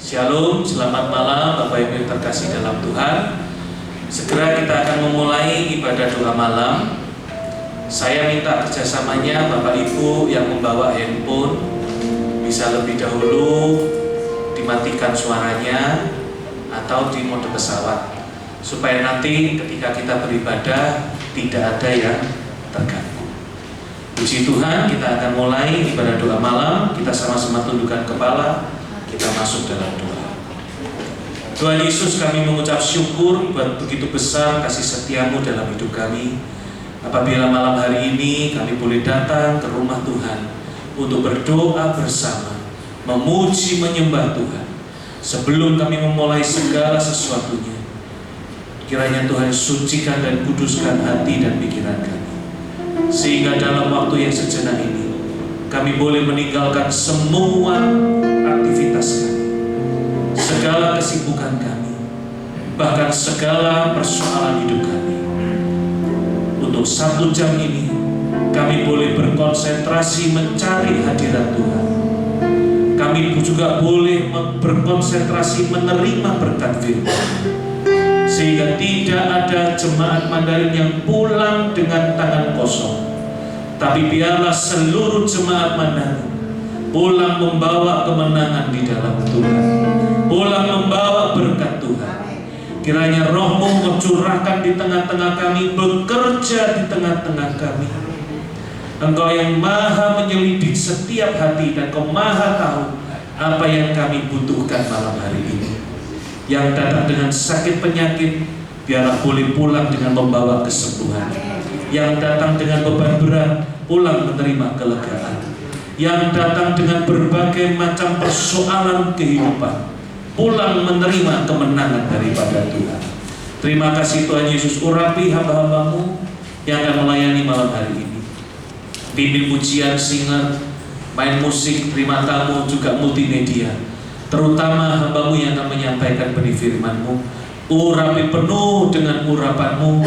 Shalom, selamat malam Bapak Ibu yang terkasih dalam Tuhan. Segera kita akan memulai ibadah doa malam. Saya minta kerjasamanya Bapak Ibu yang membawa handphone bisa lebih dahulu dimatikan suaranya atau di mode pesawat, supaya nanti ketika kita beribadah tidak ada yang terganggu. Puji Tuhan, kita akan mulai ibadah doa malam. Kita sama-sama tundukkan kepala, kita masuk dalam doa. Tuhan Yesus, kami mengucap syukur buat begitu besar kasih setiamu dalam hidup kami. Apabila malam hari ini kami boleh datang ke rumah Tuhan untuk berdoa bersama, memuji menyembah Tuhan. Sebelum kami memulai segala sesuatunya, kiranya Tuhan sucikan dan kuduskan hati dan pikiran kami, sehingga dalam waktu yang sejenak ini kami boleh meninggalkan semua aktivitas kami, segala kesibukan kami, bahkan segala persoalan hidup kami. Untuk 1 jam ini kami boleh berkonsentrasi mencari hadirat Tuhan. Kami juga boleh berkonsentrasi menerima berkat firman, sehingga tidak ada jemaat Mandarin yang pulang dengan tangan kosong, tapi biarlah seluruh jemaat Mandarin pulang membawa kemenangan di dalam Tuhan, pulang membawa berkat Tuhan. Kiranya Roh-Mu mencurahkan di tengah-tengah kami, bekerja di tengah-tengah kami. Engkau yang maha menyelidik setiap hati, dan Kau maha tahu apa yang kami butuhkan malam hari ini. Yang datang dengan sakit penyakit, biarlah boleh pulang dengan membawa kesembuhan. Yang datang dengan beban berat, pulang menerima kelegaan. Yang datang dengan berbagai macam persoalan kehidupan, pulang menerima kemenangan daripada Tuhan. Terima kasih Tuhan Yesus. Urapi hamba-hamba-Mu yang akan melayani malam hari ini. Pimpin pujian, singer, main musik, terima tamu, juga multimedia. Terutama hamba-Mu yang akan menyampaikan benih firman-Mu. Urapi penuh dengan urapan-Mu,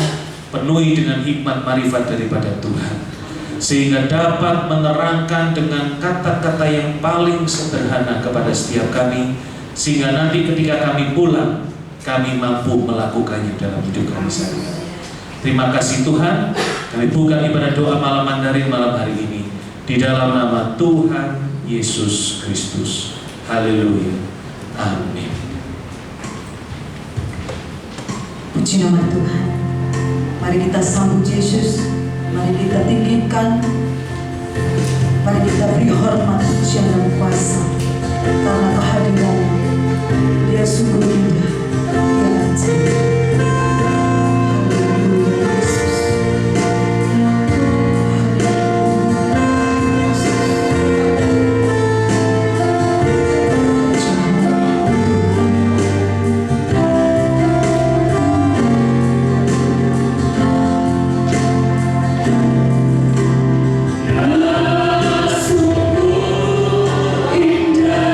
penuhi dengan hikmat marifat daripada Tuhan, sehingga dapat menerangkan dengan kata-kata yang paling sederhana kepada setiap kami, sehingga nanti ketika kami pulang, kami mampu melakukannya dalam hidup kami sehari-hari. Terima kasih Tuhan. Kami buka ibadah doa malam Mandarin malam hari ini di dalam nama Tuhan Yesus Kristus. Haleluya. Amin. Puji nama Tuhan. Mari kita sambut Yesus. Mari kita tinggikan. Mari kita beri hormat, pujian dan kuasa, karena kehadiran Dia sungguh indah, Dia lancang. Sungguh indah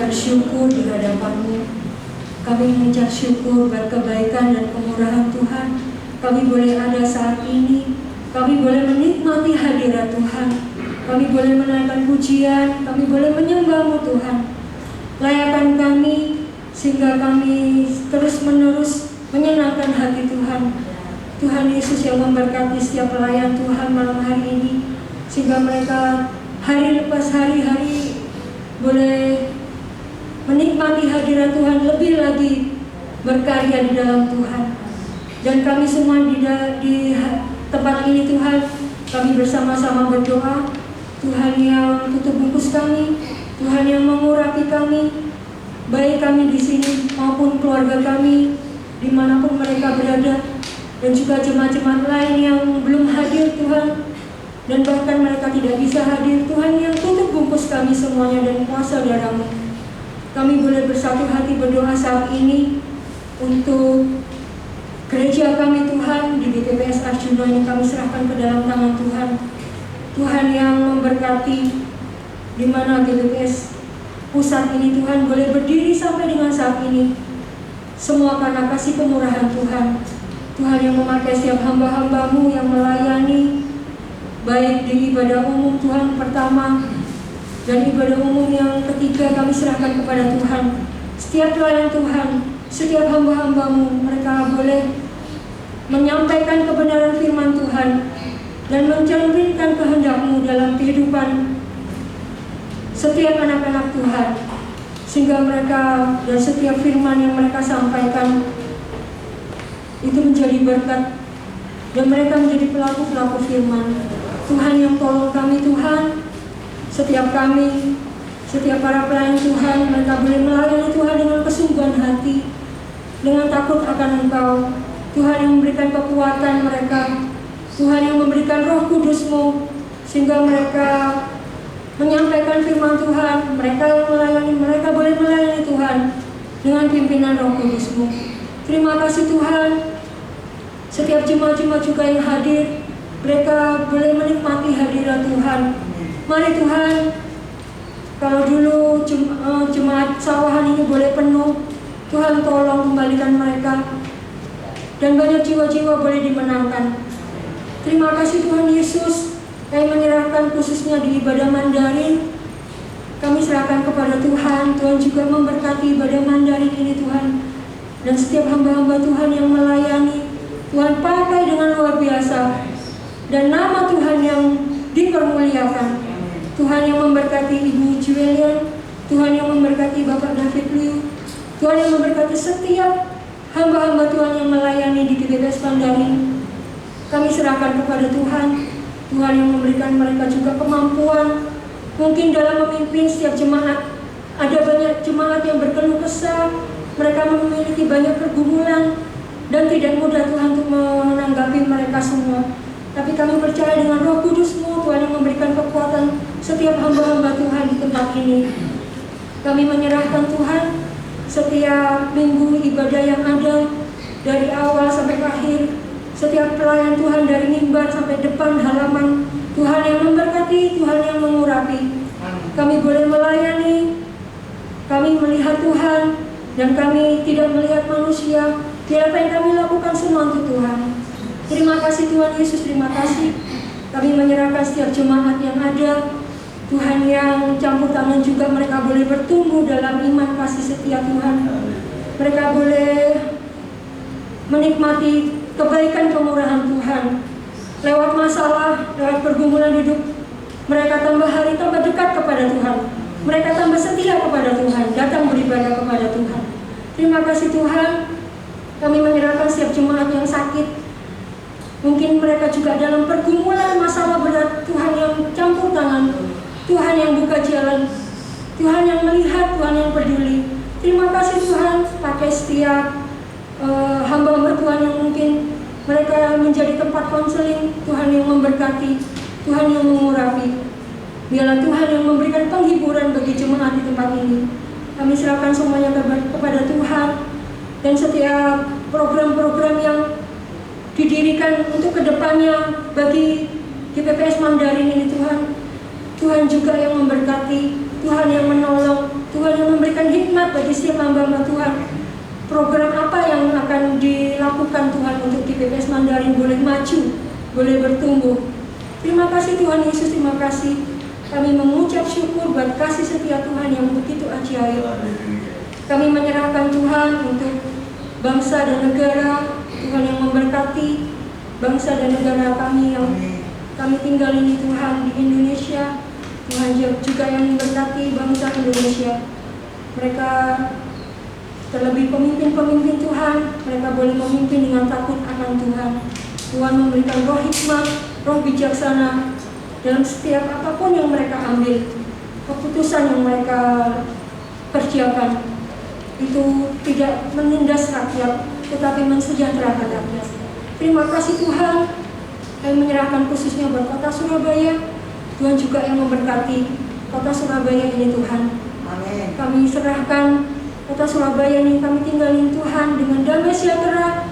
bersyukur di hadapan-Mu. Kami mengucap syukur buat kebaikan dan kemurahan Tuhan. Kami boleh ada saat ini. Kami boleh menikmati hadirat Tuhan. Kami boleh menaikkan pujian. Kami boleh menyembah-Mu Tuhan. Layakan kami sehingga kami terus-menerus menyenangkan hati Tuhan. Tuhan Yesus yang memberkati setiap pelayan Tuhan malam hari ini, sehingga mereka hari lepas hari boleh menikmati hadirat Tuhan, lebih lagi berkarya di dalam Tuhan. Dan kami semua di tempat ini Tuhan, kami bersama-sama berdoa, Tuhan yang tutup bungkus kami, Tuhan yang mengurapi kami, baik kami di sini maupun keluarga kami dimanapun mereka berada, dan juga jemaat-jemaat lain yang belum hadir Tuhan, dan bahkan mereka tidak bisa hadir. Tuhan yang tutup bungkus kami semuanya dan kuasa darah-Mu. Kami boleh bersatu hati berdoa saat ini untuk gereja kami Tuhan di GPPS Arjuna yang kami serahkan ke dalam tangan Tuhan. Tuhan yang memberkati di mana GPPS pusat ini Tuhan boleh berdiri sampai dengan saat ini. Semua karena kasih kemurahan Tuhan. Tuhan yang memakai setiap hamba-hamba-Mu yang melayani, baik di ibadah umum Tuhan pertama dan ibadah umum yang ketiga, kami serahkan kepada Tuhan. Setiap pelayan Tuhan, setiap hamba-hamba-Mu, mereka boleh menyampaikan kebenaran firman Tuhan dan mencerminkan kehendak-Mu dalam kehidupan setiap anak-anak Tuhan, sehingga mereka dan setiap firman yang mereka sampaikan itu menjadi berkat dan mereka menjadi pelaku-pelaku firman. Tuhan yang tolong kami Tuhan, setiap kami, setiap para pelayan Tuhan, mereka boleh melayani Tuhan dengan kesungguhan hati, dengan takut akan Engkau. Tuhan yang memberikan kekuatan mereka, Tuhan yang memberikan Roh Kudus-Mu, sehingga mereka menyampaikan firman Tuhan. Mereka yang melayani, mereka boleh melayani Tuhan dengan pimpinan Roh Kudus-Mu. Terima kasih Tuhan. Setiap jemaat-jemaat juga yang hadir, mereka boleh menikmati hadirat Tuhan. Mari Tuhan, kalau dulu jemaat Sawahan ini boleh penuh, Tuhan tolong kembalikan mereka, dan banyak jiwa-jiwa boleh dimenangkan. Terima kasih Tuhan Yesus. Kami menyerahkan khususnya di ibadah Mandarin, kami serahkan kepada Tuhan. Tuhan juga memberkati ibadah Mandarin ini Tuhan, dan setiap hamba-hamba Tuhan yang melayani, Tuhan pakai dengan luar biasa, dan nama Tuhan yang dipermuliakan. Tuhan yang memberkati Ibu Julian, Tuhan yang memberkati Bapak David Liu, Tuhan yang memberkati setiap hamba-hamba Tuhan yang melayani di GPPS Mandarin. Kami serahkan kepada Tuhan. Tuhan yang memberikan mereka juga kemampuan, mungkin dalam memimpin setiap jemaat. Ada banyak jemaat yang berkeluh kesah, mereka memiliki banyak pergumulan, dan tidak mudah Tuhan untuk menanggapi mereka semua. Tapi kami percaya dengan Roh Kudus-Mu, Tuhan yang memberikan kekuatan setiap hamba-hamba Tuhan di tempat ini. Kami menyerahkan Tuhan setiap minggu ibadah yang ada, dari awal sampai akhir, setiap pelayan Tuhan dari mimbar sampai depan halaman. Tuhan yang memberkati, Tuhan yang mengurapi. Kami boleh melayani, kami melihat Tuhan, dan kami tidak melihat manusia. Apa yang kami lakukan semua untuk Tuhan. Terima kasih Tuhan Yesus, terima kasih. Kami menyerahkan setiap jemaat yang ada, Tuhan yang campur tangan juga, mereka boleh bertumbuh dalam iman kasih setia Tuhan. Mereka boleh menikmati kebaikan kemurahan Tuhan. Lewat masalah, lewat pergumulan hidup, mereka tambah hari tambah dekat kepada Tuhan. Mereka tambah setia kepada Tuhan, datang beribadah kepada Tuhan. Terima kasih Tuhan. Kami menyerahkan setiap jemaat yang sakit. Mungkin mereka juga dalam pergumulan masalah berat. Tuhan yang campur tangan, Tuhan yang buka jalan, Tuhan yang melihat, Tuhan yang peduli. Terima kasih Tuhan, pakai setiap hamba-hamba Tuhan yang mungkin mereka menjadi tempat konseling. Tuhan yang memberkati, Tuhan yang mengurapi. Biarlah Tuhan yang memberikan penghiburan bagi jemaat di tempat ini. Kami serahkan semuanya kepada Tuhan. Dan setiap program-program yang didirikan untuk kedepannya bagi GPPS Mandarin ini Tuhan, Tuhan juga yang memberkati, Tuhan yang menolong, Tuhan yang memberikan hikmat bagi setiap hamba-hamba Tuhan. Program apa yang akan dilakukan Tuhan untuk GPPS Mandarin boleh maju, boleh bertumbuh. Terima kasih Tuhan Yesus, terima kasih. Kami mengucap syukur buat kasih setia Tuhan yang begitu ajaib. Kami menyerahkan Tuhan untuk bangsa dan negara, Tuhan yang memberkati bangsa dan negara kami yang kami tinggal ini Tuhan di Indonesia. Tuhan juga yang memberkati bangsa Indonesia. Mereka terlebih pemimpin-pemimpin Tuhan, mereka boleh memimpin dengan takut akan Tuhan. Tuhan memberikan roh hikmat, roh bijaksana dalam setiap apapun yang mereka ambil, keputusan yang mereka kerjakan. Itu tidak menindas rakyat, tetapi mensejahterakan rakyat. Terima kasih Tuhan. Kami menyerahkan khususnya buat kota Surabaya. Tuhan juga yang memberkati kota Surabaya ini Tuhan. Amin. Kami serahkan kota Surabaya ini, kami tinggalin Tuhan dengan damai sejahtera.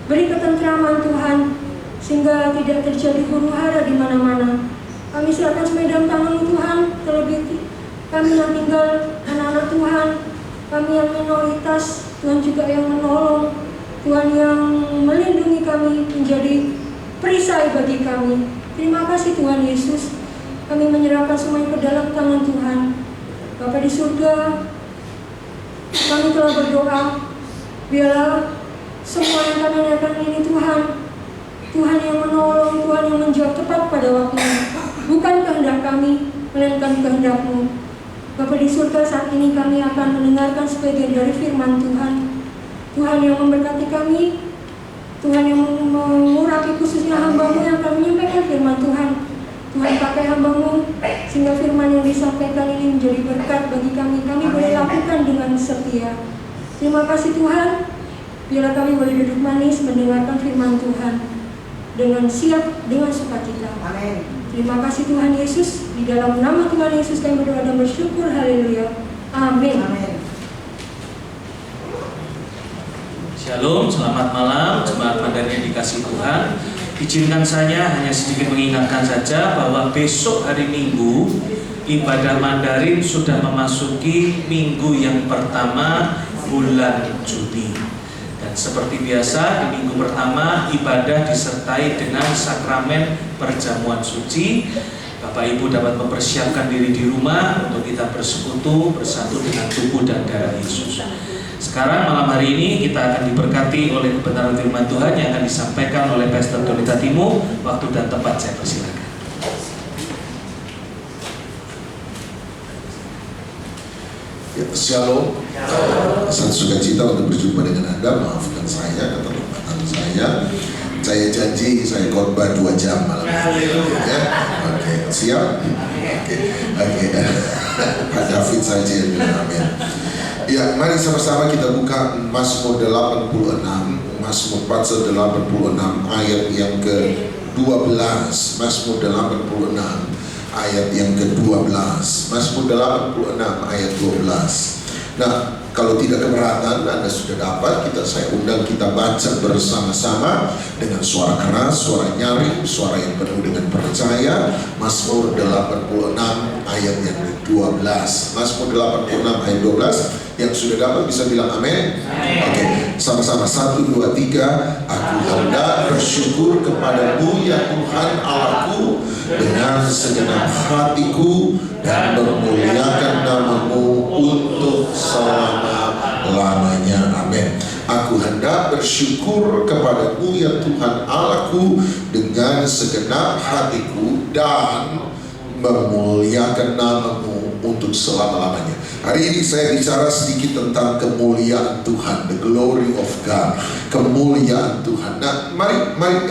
Beri ketentraman Tuhan, sehingga tidak terjadi huru-hara di mana-mana. Kami serahkan semedang tangan Tuhan, terlebih kami yang tinggal anak-anak Tuhan, kami yang minoritas, Tuhan juga yang menolong, Tuhan yang melindungi kami, menjadi perisai bagi kami. Terima kasih Tuhan Yesus. Kami menyerahkan semuanya ke dalam tangan Tuhan. Bapa di surga, kami telah berdoa, biarlah semua yang kami nyatakan ini Tuhan, Tuhan yang menolong, Tuhan yang menjawab tepat pada waktunya. Bukan kehendak kami, melainkan kehendak-Mu. Bapa di surga, saat ini kami akan mendengarkan sebagian dari firman Tuhan. Tuhan yang memberkati kami, Tuhan yang mengurapi khususnya hamba-Mu yang akan menyampaikan firman Tuhan. Tuhan pakai hamba-Mu sehingga firman yang disampaikan ini menjadi berkat bagi kami. Kami boleh lakukan dengan setia. Terima kasih Tuhan. Biarlah kami boleh duduk manis mendengarkan firman Tuhan dengan siap, dengan sukacita. Amin. Terima kasih Tuhan Yesus. Di dalam nama Tuhan Yesus kami berdoa dan bersyukur. Haleluya. Amin. Amin. Shalom, selamat malam jemaat Mandarin yang dikasihi Tuhan. Izinkan saya hanya sedikit mengingatkan saja bahwa besok hari Minggu ibadah Mandarin sudah memasuki minggu yang pertama bulan Juni. Dan seperti biasa di minggu pertama ibadah disertai dengan sakramen perjamuan suci. Bapak Ibu dapat mempersiapkan diri di rumah untuk kita bersekutu bersatu dengan tubuh dan darah Yesus. Sekarang malam hari ini kita akan diberkati oleh kebenaran firman Tuhan yang akan disampaikan oleh Pastor Donita Timo. Waktu dan tempat saya persilakan. Ya, Shalom. Sangat sukacita untuk berjumpa dengan Anda. Maafkan saya keterlambatan saya. Saya janji saya khotbah 2 jam malam ini. Ya, oke, siap. Oke. Pak David saja yang bilang amin. Ya, mari sama-sama kita buka Mazmur 86, Mazmur pasal 86 ayat yang ke-12. Mazmur 86 ayat yang ke-12. Mazmur 86 ayat 12. Nah, kalau tidak keberatan, Anda sudah dapat, saya undang kita baca bersama-sama dengan suara keras, suara nyaring, suara yang penuh dengan percaya. Mazmur 86 ayat yang ke-12. Mazmur 86 ayat 12. Yang sudah dapat bisa bilang amin. Oke, sama-sama 1, 2, 3. Aku hendak bersyukur kepadamu ya Tuhan Allahku dengan segenap hatiku dan memuliakan namamu untuk selama-lamanya. Amin. Aku hendak bersyukur kepadamu ya Tuhan Allahku dengan segenap hatiku dan memuliakan namamu untuk selama-lamanya. Hari ini saya bicara sedikit tentang kemuliaan Tuhan, the glory of God, kemuliaan Tuhan. Nah, mari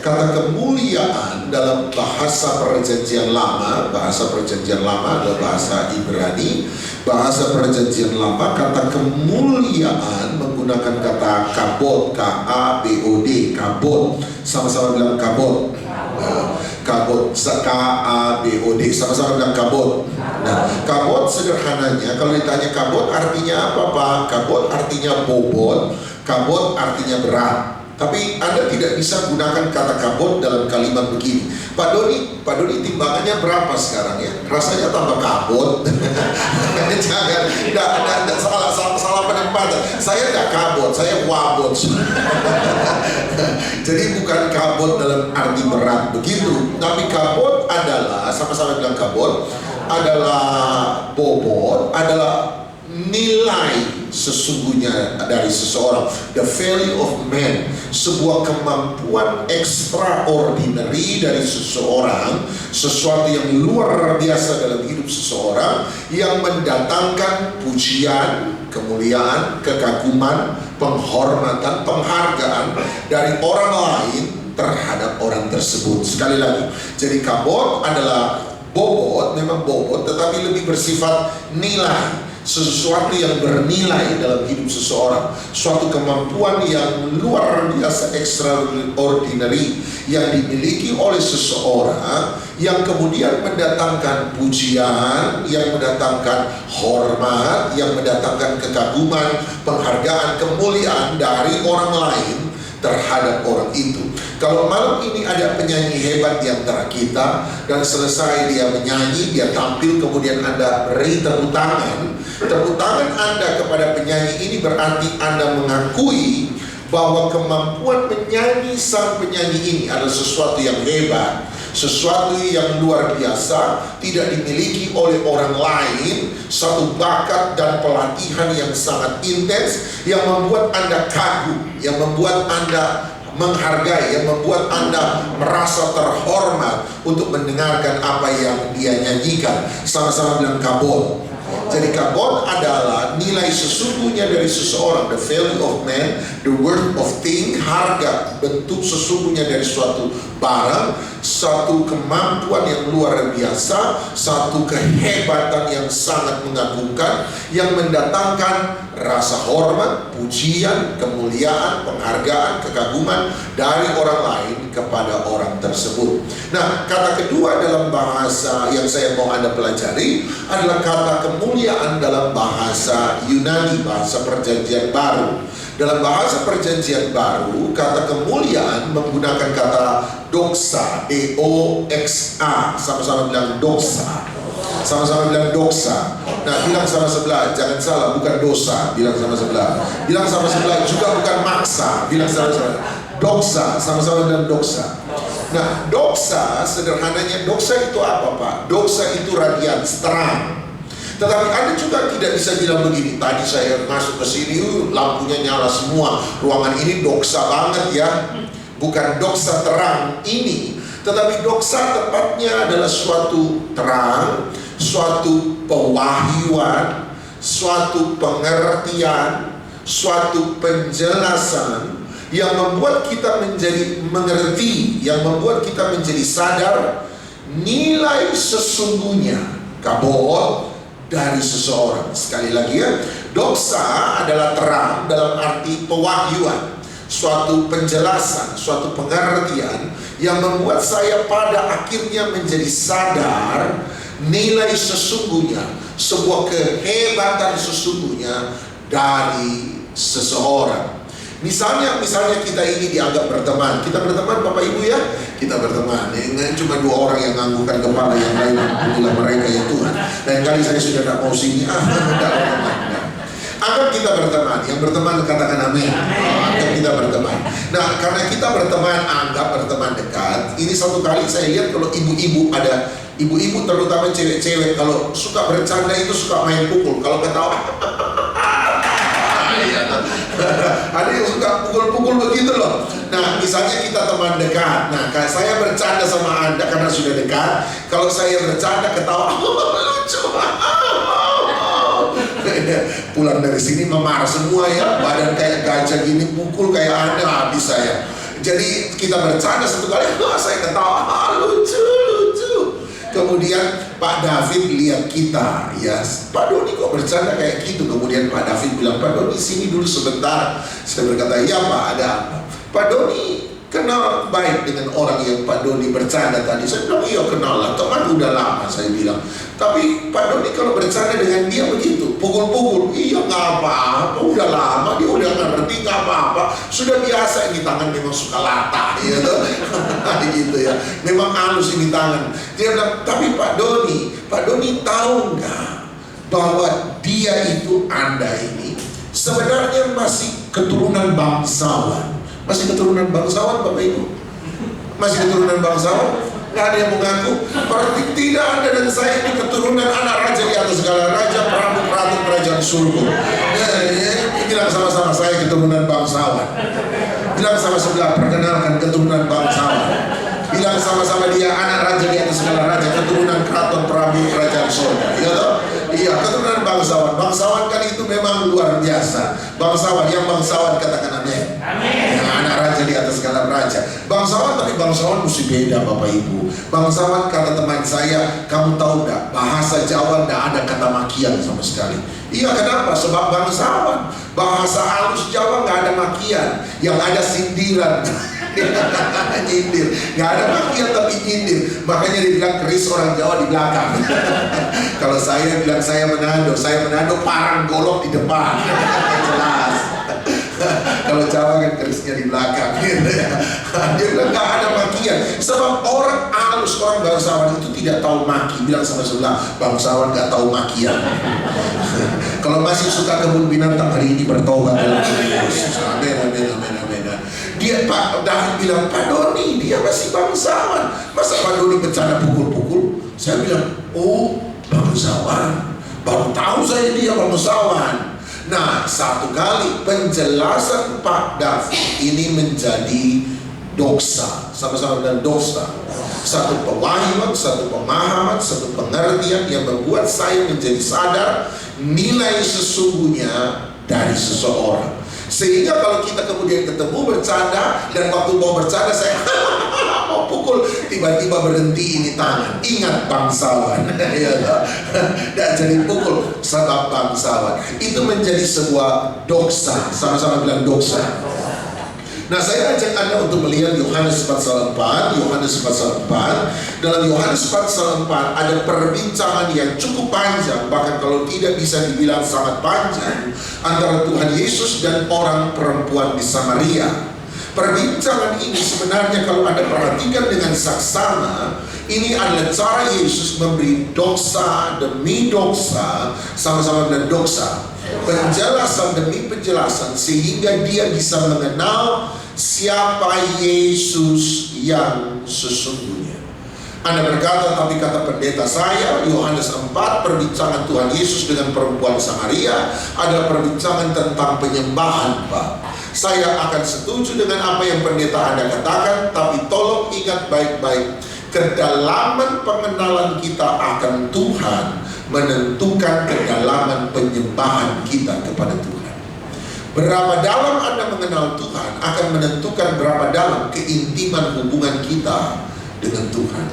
kata kemuliaan dalam bahasa perjanjian lama adalah bahasa Ibrani. Bahasa perjanjian lama, kata kemuliaan menggunakan kata kabod, K-A-B-O-D, kabod. Sama-sama bilang kabod. Kabod, K-A-B-O-D, sama-sama bilang kabod. Nah, kabod sederhananya, kalau ditanya kabod artinya apa Pak? Kabod artinya bobot, kabod artinya berat. Tapi Anda tidak bisa gunakan kata kabut dalam kalimat begini. Pak Doni timbangannya berapa sekarang ya? Rasanya tambah kabut. Jangan, tidak salah penempatan. Saya tidak kabut, saya wabot. Jadi bukan kabut dalam arti berat begitu. Tapi kabut adalah, sama-sama bilang kabut, adalah bobot, adalah nilai sesungguhnya dari seseorang, the value of man, sebuah kemampuan extraordinary dari seseorang, sesuatu yang luar biasa dalam hidup seseorang yang mendatangkan pujian, kemuliaan, kekaguman, penghormatan, penghargaan dari orang lain terhadap orang tersebut. Sekali lagi, jadi kabot adalah bobot, memang bobot, tetapi lebih bersifat nilai, sesuatu yang bernilai dalam hidup seseorang, suatu kemampuan yang luar biasa extraordinary yang dimiliki oleh seseorang, yang kemudian mendatangkan pujian, yang mendatangkan hormat, yang mendatangkan kekaguman, penghargaan, kemuliaan dari orang lain terhadap orang itu. Kalau malam ini ada penyanyi hebat di antara kita, dan selesai dia menyanyi, dia tampil, kemudian Anda beri tepuk tangan Anda kepada penyanyi ini, berarti Anda mengakui bahwa kemampuan menyanyi sang penyanyi ini adalah sesuatu yang hebat, sesuatu yang luar biasa, tidak dimiliki oleh orang lain, satu bakat dan pelatihan yang sangat intens yang membuat Anda kagum, yang membuat Anda menghargai, yang membuat Anda merasa terhormat untuk mendengarkan apa yang dia nyanyikan. Sama-sama bilang kabot. Jadi kabot adalah nilai sesungguhnya dari seseorang, the value of man, the worth of thing, harga, bentuk sesungguhnya dari suatu barang, satu kemampuan yang luar biasa, satu kehebatan yang sangat mengagumkan, yang mendatangkan rasa hormat, pujian, kemuliaan, penghargaan, kekaguman dari orang lain kepada orang tersebut. Nah, kata kedua dalam bahasa yang saya mau Anda pelajari adalah kata kemuliaan dalam bahasa Yunani, bahasa Perjanjian Baru. Dalam bahasa Perjanjian Baru, kata kemuliaan menggunakan kata doxa, D-O-X-A. Sama-sama bilang doxa. Sama-sama bilang doxa. Nah, bilang sama sebelah, jangan salah, bukan dosa. Bilang sama sebelah. Bilang sama sebelah juga bukan maksa. Bilang sama sebelah. Doxa, sama-sama bilang doxa. Nah, doxa sederhananya, doxa itu apa, Pak? Doxa itu radians, terang. Tetapi Anda juga tidak bisa bilang begini, tadi saya masuk ke sini, lampunya nyala semua, ruangan ini doxa banget ya. Bukan doxa terang ini, tetapi doxa tepatnya adalah suatu terang, suatu pewahyuan, suatu pengertian, suatu penjelasan yang membuat kita menjadi mengerti, yang membuat kita menjadi sadar nilai sesungguhnya kabot dari seseorang. Sekali lagi ya, doxa adalah terang dalam arti pewahyuan, suatu penjelasan, suatu pengertian yang membuat saya pada akhirnya menjadi sadar nilai sesungguhnya, sebuah kehebatan sesungguhnya dari seseorang. Misalnya kita ini dianggap berteman. Kita berteman Bapak Ibu ya. Kita berteman. Cuma dua orang yang nganggukkan kepala, yang lain itulah mereka ya Tuhan. Lain kali saya sudah tidak mau sini. Anggap kita berteman. Yang berteman katakan amin. Anggap kita berteman. Nah, karena kita berteman, anggap berteman dekat. Ini satu kali saya lihat kalau ibu-ibu ada, ibu-ibu terutama cewek-cewek kalau suka bercanda itu suka main pukul. Kalau ketawa ada yang suka pukul-pukul begitu loh. Nah, misalnya kita teman dekat. Nah, saya bercanda sama Anda karena sudah dekat. Kalau saya bercanda ketawa, lucu. Pulang dari sini memar semua ya, badan kayak gajah gini, pukul kayak Anda, habis saya. Jadi kita bercanda satu kali, saya ketawa, lucu. Kemudian Pak David lihat kita, ya Pak Doni kok bercanda kayak gitu. Kemudian Pak David bilang, Pak Doni sini dulu sebentar. Saya berkata, ya Pak, ada apa? Pak Doni kenal baik dengan orang yang Pak Doni bercanda tadi. Saya bilang, iya kenal lah, teman udah lama, saya bilang. Tapi Pak Doni kalau bercanda dengan dia begitu, pukul-pukul, iya nggak apa-apa, udah lama, dia udah ngerti, nggak apa-apa, sudah biasa. Ini tangan memang suka latah, ya tuh. Gitu ya, memang halus ini tangan. Dia bilang, tapi Pak Doni tahu nggak bahwa dia itu, Anda ini sebenarnya masih keturunan bangsawan. Masih keturunan bangsawan Bapak Ibu? Masih keturunan bangsawan? Nggak ada yang mengaku? Berarti tidak Anda dan saya ini keturunan anak raja di atas segala raja, prabu ratu kerajaan surga. Bilang sama-sama, saya keturunan bangsawan. Bilang sama sebelah, perkenalkan keturunan bangsawan. Bilang sama-sama, dia anak raja di atas segala raja, keturunan keraton prabu kerajaan surga. Iya toh? Iya, keturunan bangsawan. Bangsawan kan itu memang luar biasa. Bangsawan, yang bangsawan katakan amin. Yang anak raja di atas segala raja. Bangsawan, tapi bangsawan mesti beda Bapak Ibu. Bangsawan, kata teman saya, kamu tahu nggak, bahasa Jawa nggak ada kata makian sama sekali. Iya, kenapa? Sebab bangsawan, bahasa halus Jawa nggak ada makian, yang ada sindiran. Nyindir, nggak ada makian tapi nyindir. Makanya dibilang keris orang Jawa di belakang. Kalau saya bilang saya Manado parang golok di depan. Jelas. Kalau Jawa kan kerisnya di belakang, gitu ya. Dia bilang nggak ada makian, sebab orang halus, orang bangsawan itu tidak tahu maki. Bilang sama sebelah, bangsawan nggak tahu makian. Kalau masih suka kebun binatang, hari ini bertobat dalam nama Yesus. Amin, amin, amin, amin. Dia, Pak David bilang, Pak Doni dia masih bangsawan. Masa Pak Doni bercanda pukul-pukul? Saya bilang, oh bangsawan, baru tahu saya dia bangsawan. Nah, satu kali penjelasan Pak David ini menjadi dosa, sama-sama dengan dosa. Satu pewahyuan, satu pemahaman, satu pengertian yang membuat saya menjadi sadar nilai sesungguhnya dari seseorang. Sehingga kalau kita kemudian ketemu bercanda, dan waktu mau bercanda saya mau pukul, tiba-tiba berhenti ini tangan. Ingat bangsawan. Dan jadi pukul sebab bangsawan. Itu menjadi sebuah dosa. Sama-sama bilang dosa. Nah, saya ajak Anda untuk melihat Yohanes pasal 4. Yohanes pasal 4. Dalam Yohanes pasal 4 ada perbincangan yang cukup panjang, bahkan kalau tidak bisa dibilang sangat panjang, antara Tuhan Yesus dan orang perempuan di Samaria. Perbincangan ini sebenarnya kalau Anda perhatikan dengan saksama, ini adalah cara Yesus memberi dosa demi dosa, sama-sama dengan dosa, penjelasan demi penjelasan, sehingga dia bisa mengenal siapa Yesus yang sesungguhnya. Anda berkata, tapi kata pendeta saya, Yohanes 4, perbincangan Tuhan Yesus dengan perempuan Samaria adalah perbincangan tentang penyembahan, Pak. Saya akan setuju dengan apa yang pendeta Anda katakan, tapi tolong ingat baik-baik, kedalaman pengenalan kita akan Tuhan menentukan kedalaman penyembahan kita kepada Tuhan. Berapa dalam Anda mengenal Tuhan akan menentukan berapa dalam keintiman hubungan kita dengan Tuhan.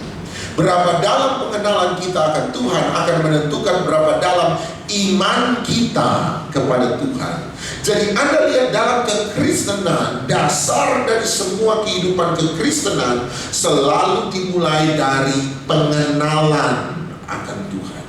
Berapa dalam pengenalan kita akan Tuhan akan menentukan berapa dalam iman kita kepada Tuhan. Jadi Anda lihat dalam kekristenan, dasar dari semua kehidupan kekristenan selalu dimulai dari pengenalan akan Tuhan.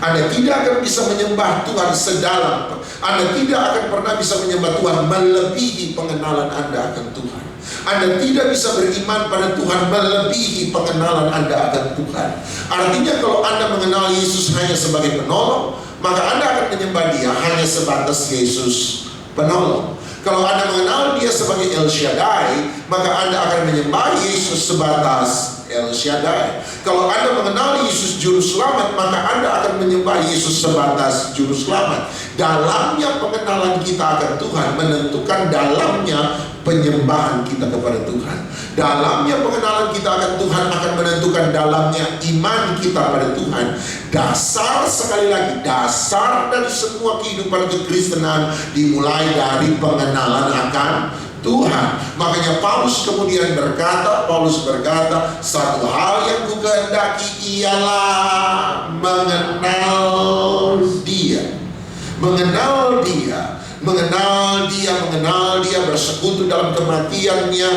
Anda tidak akan bisa menyembah Tuhan sedalam, Anda tidak akan pernah bisa menyembah Tuhan melebihi pengenalan Anda akan Tuhan. Anda tidak bisa beriman pada Tuhan melebihi pengenalan Anda akan Tuhan. Artinya kalau Anda mengenal Yesus hanya sebagai penolong, maka Anda akan menyembah Dia hanya sebatas Yesus penolong. Kalau Anda mengenal Dia sebagai El Shaddai, maka Anda akan menyembah Yesus sebatas El Shaddai. Kalau Anda mengenal Yesus Juru Selamat, maka Anda akan menyembah Yesus sebatas Juru Selamat. Dalamnya pengenalan kita akan Tuhan menentukan dalamnya penyembahan kita kepada Tuhan. Dalamnya pengenalan kita akan Tuhan akan menentukan dalamnya iman kita pada Tuhan. Dasar, sekali lagi, dasar dari semua kehidupan kekristenan dimulai dari pengenalan akan Tuhan. Makanya Paulus kemudian berkata, satu hal yang kukehendaki ialah mengenal Dia. Mengenal Dia. mengenal Dia, bersekutu dalam kematiannya,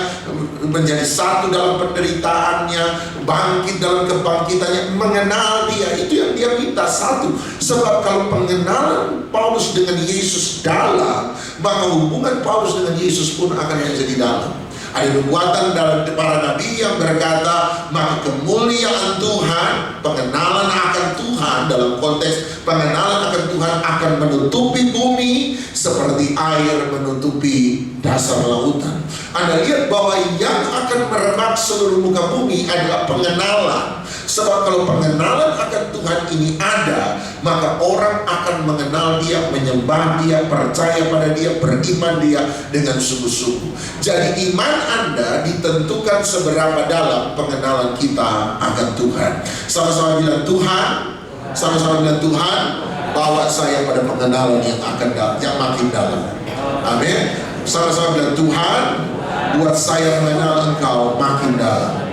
menjadi satu dalam penderitaannya, bangkit dalam kebangkitannya, mengenal Dia. Itu yang dia minta, satu. Sebab kalau pengenalan Paulus dengan Yesus dalam, maka hubungan Paulus dengan Yesus pun akan menjadi dalam. Ada nubuatan dalam para nabi yang berkata, maka kemuliaan Tuhan, pengenalan akan Tuhan, dalam konteks pengenalan akan Tuhan akan menutupi bumi seperti air menutupi dasar lautan. Anda lihat bahwa yang akan merebak seluruh muka bumi adalah pengenalan. Sebab kalau pengenalan akan Tuhan ini ada, maka orang akan mengenal Dia, menyembah Dia, percaya pada Dia, beriman Dia dengan sungguh-sungguh. Jadi iman Anda ditentukan seberapa dalam pengenalan kita akan Tuhan. Sama-sama bilang Tuhan, sama-sama bilang Tuhan, bawa saya pada pengenalan yang makin dalam. Amin. Sama-sama bilang Tuhan, buat saya mengenal Engkau makin dalam.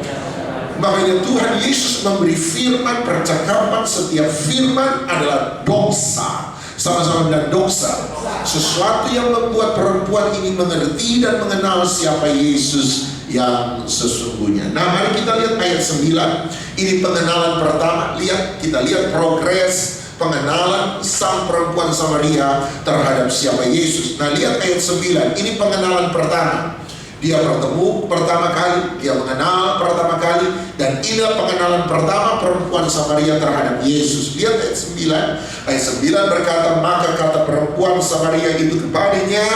Makanya Tuhan Yesus memberi firman, percakapan, setiap firman adalah doxa. Sama-sama bilang doxa. Sesuatu yang membuat perempuan ini mengerti dan mengenal siapa Yesus yang sesungguhnya. Nah, mari kita lihat ayat 9. Ini pengenalan pertama. Kita lihat progres pengenalan sang perempuan Samaria terhadap siapa Yesus. Nah, lihat ayat 9. Ini pengenalan pertama. Dia bertemu pertama kali, dia mengenal pertama kali, dan inilah pengenalan pertama perempuan Samaria terhadap Yesus. Lihat ayat 9. Ayat 9 berkata, maka kata perempuan Samaria itu kepadanya,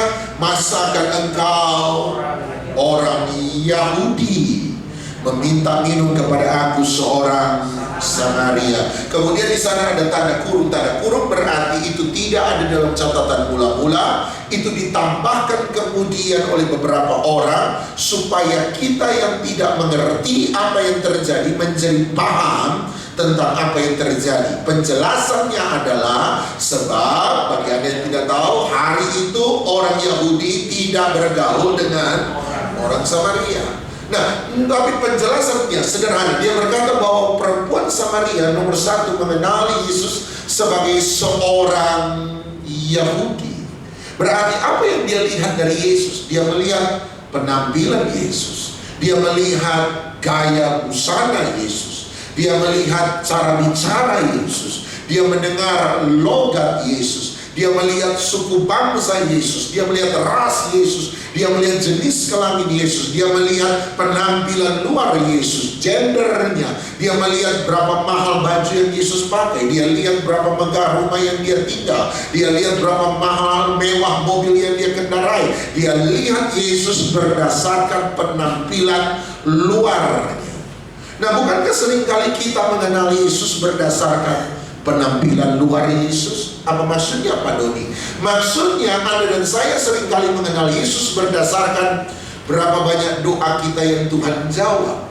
masakan engkau orang Yahudi meminta minum kepada aku seorang Samaria. Kemudian di sana ada tanda kurung. Tanda kurung berarti itu tidak ada dalam catatan mula-mula. Itu ditambahkan kemudian oleh beberapa orang supaya kita yang tidak mengerti apa yang terjadi menjadi paham tentang apa yang terjadi. Penjelasannya adalah sebab bagi Anda yang tidak tahu, hari itu orang Yahudi tidak bergaul dengan orang Samaria. Nah, tapi penjelasannya sederhana. Dia berkata bahwa perempuan Samaria nomor satu mengenali Yesus sebagai seorang Yahudi. Berarti apa yang dia lihat dari Yesus? Dia melihat penampilan Yesus. Dia melihat gaya busana Yesus. Dia melihat cara bicara Yesus. Dia mendengar logat Yesus. Dia melihat suku bangsa Yesus. Dia melihat ras Yesus. Dia melihat jenis kelamin Yesus. Dia melihat penampilan luar Yesus, gendernya. Dia melihat berapa mahal baju yang Yesus pakai. Dia lihat berapa megah rumah yang dia tinggal. Dia lihat berapa mahal mewah mobil yang dia kendarai. Dia lihat Yesus berdasarkan penampilan luarnya. Nah, bukankah seringkali kita mengenal Yesus berdasarkan penampilan luar Yesus? Apa maksudnya Pak Doni? Maksudnya Anda dan saya seringkali mengenal Yesus berdasarkan berapa banyak doa kita yang Tuhan jawab.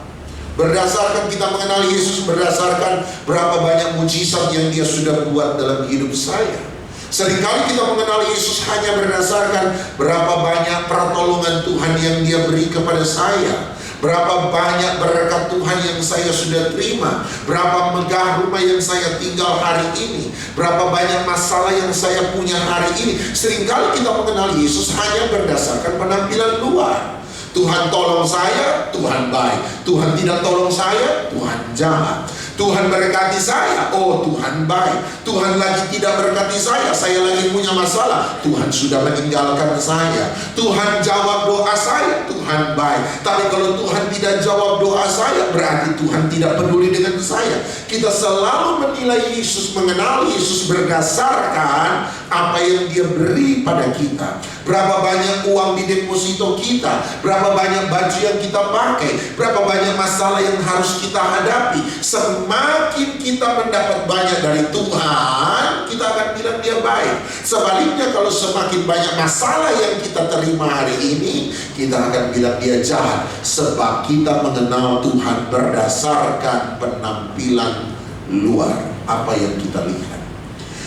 Berdasarkan kita mengenal Yesus berdasarkan berapa banyak mujizat yang Dia sudah buat dalam hidup saya. Seringkali kita mengenal Yesus hanya berdasarkan berapa banyak pertolongan Tuhan yang Dia beri kepada saya. Berapa banyak berkat Tuhan yang saya sudah terima. Berapa megah rumah yang saya tinggal hari ini. Berapa banyak masalah yang saya punya hari ini. Seringkali kita mengenal Yesus hanya berdasarkan penampilan luar. Tuhan tolong saya, Tuhan baik. Tuhan tidak tolong saya, Tuhan jahat. Tuhan berkati saya, oh Tuhan baik. Tuhan lagi tidak berkati saya lagi punya masalah, Tuhan sudah meninggalkan saya. Tuhan jawab doa saya, Tuhan baik. Tapi kalau Tuhan tidak jawab doa saya, berarti Tuhan tidak peduli dengan saya. Kita selalu menilai Yesus, mengenal Yesus berdasarkan apa yang Dia beri pada kita. Berapa banyak uang di deposito kita, berapa banyak baju yang kita pakai, berapa banyak masalah yang harus kita hadapi. Semakin kita mendapat banyak dari Tuhan, kita akan bilang Dia baik. Sebaliknya, kalau semakin banyak masalah yang kita terima hari ini, kita akan bilang Dia jahat. Sebab kita mengenal Tuhan berdasarkan penampilan luar, apa yang kita lihat.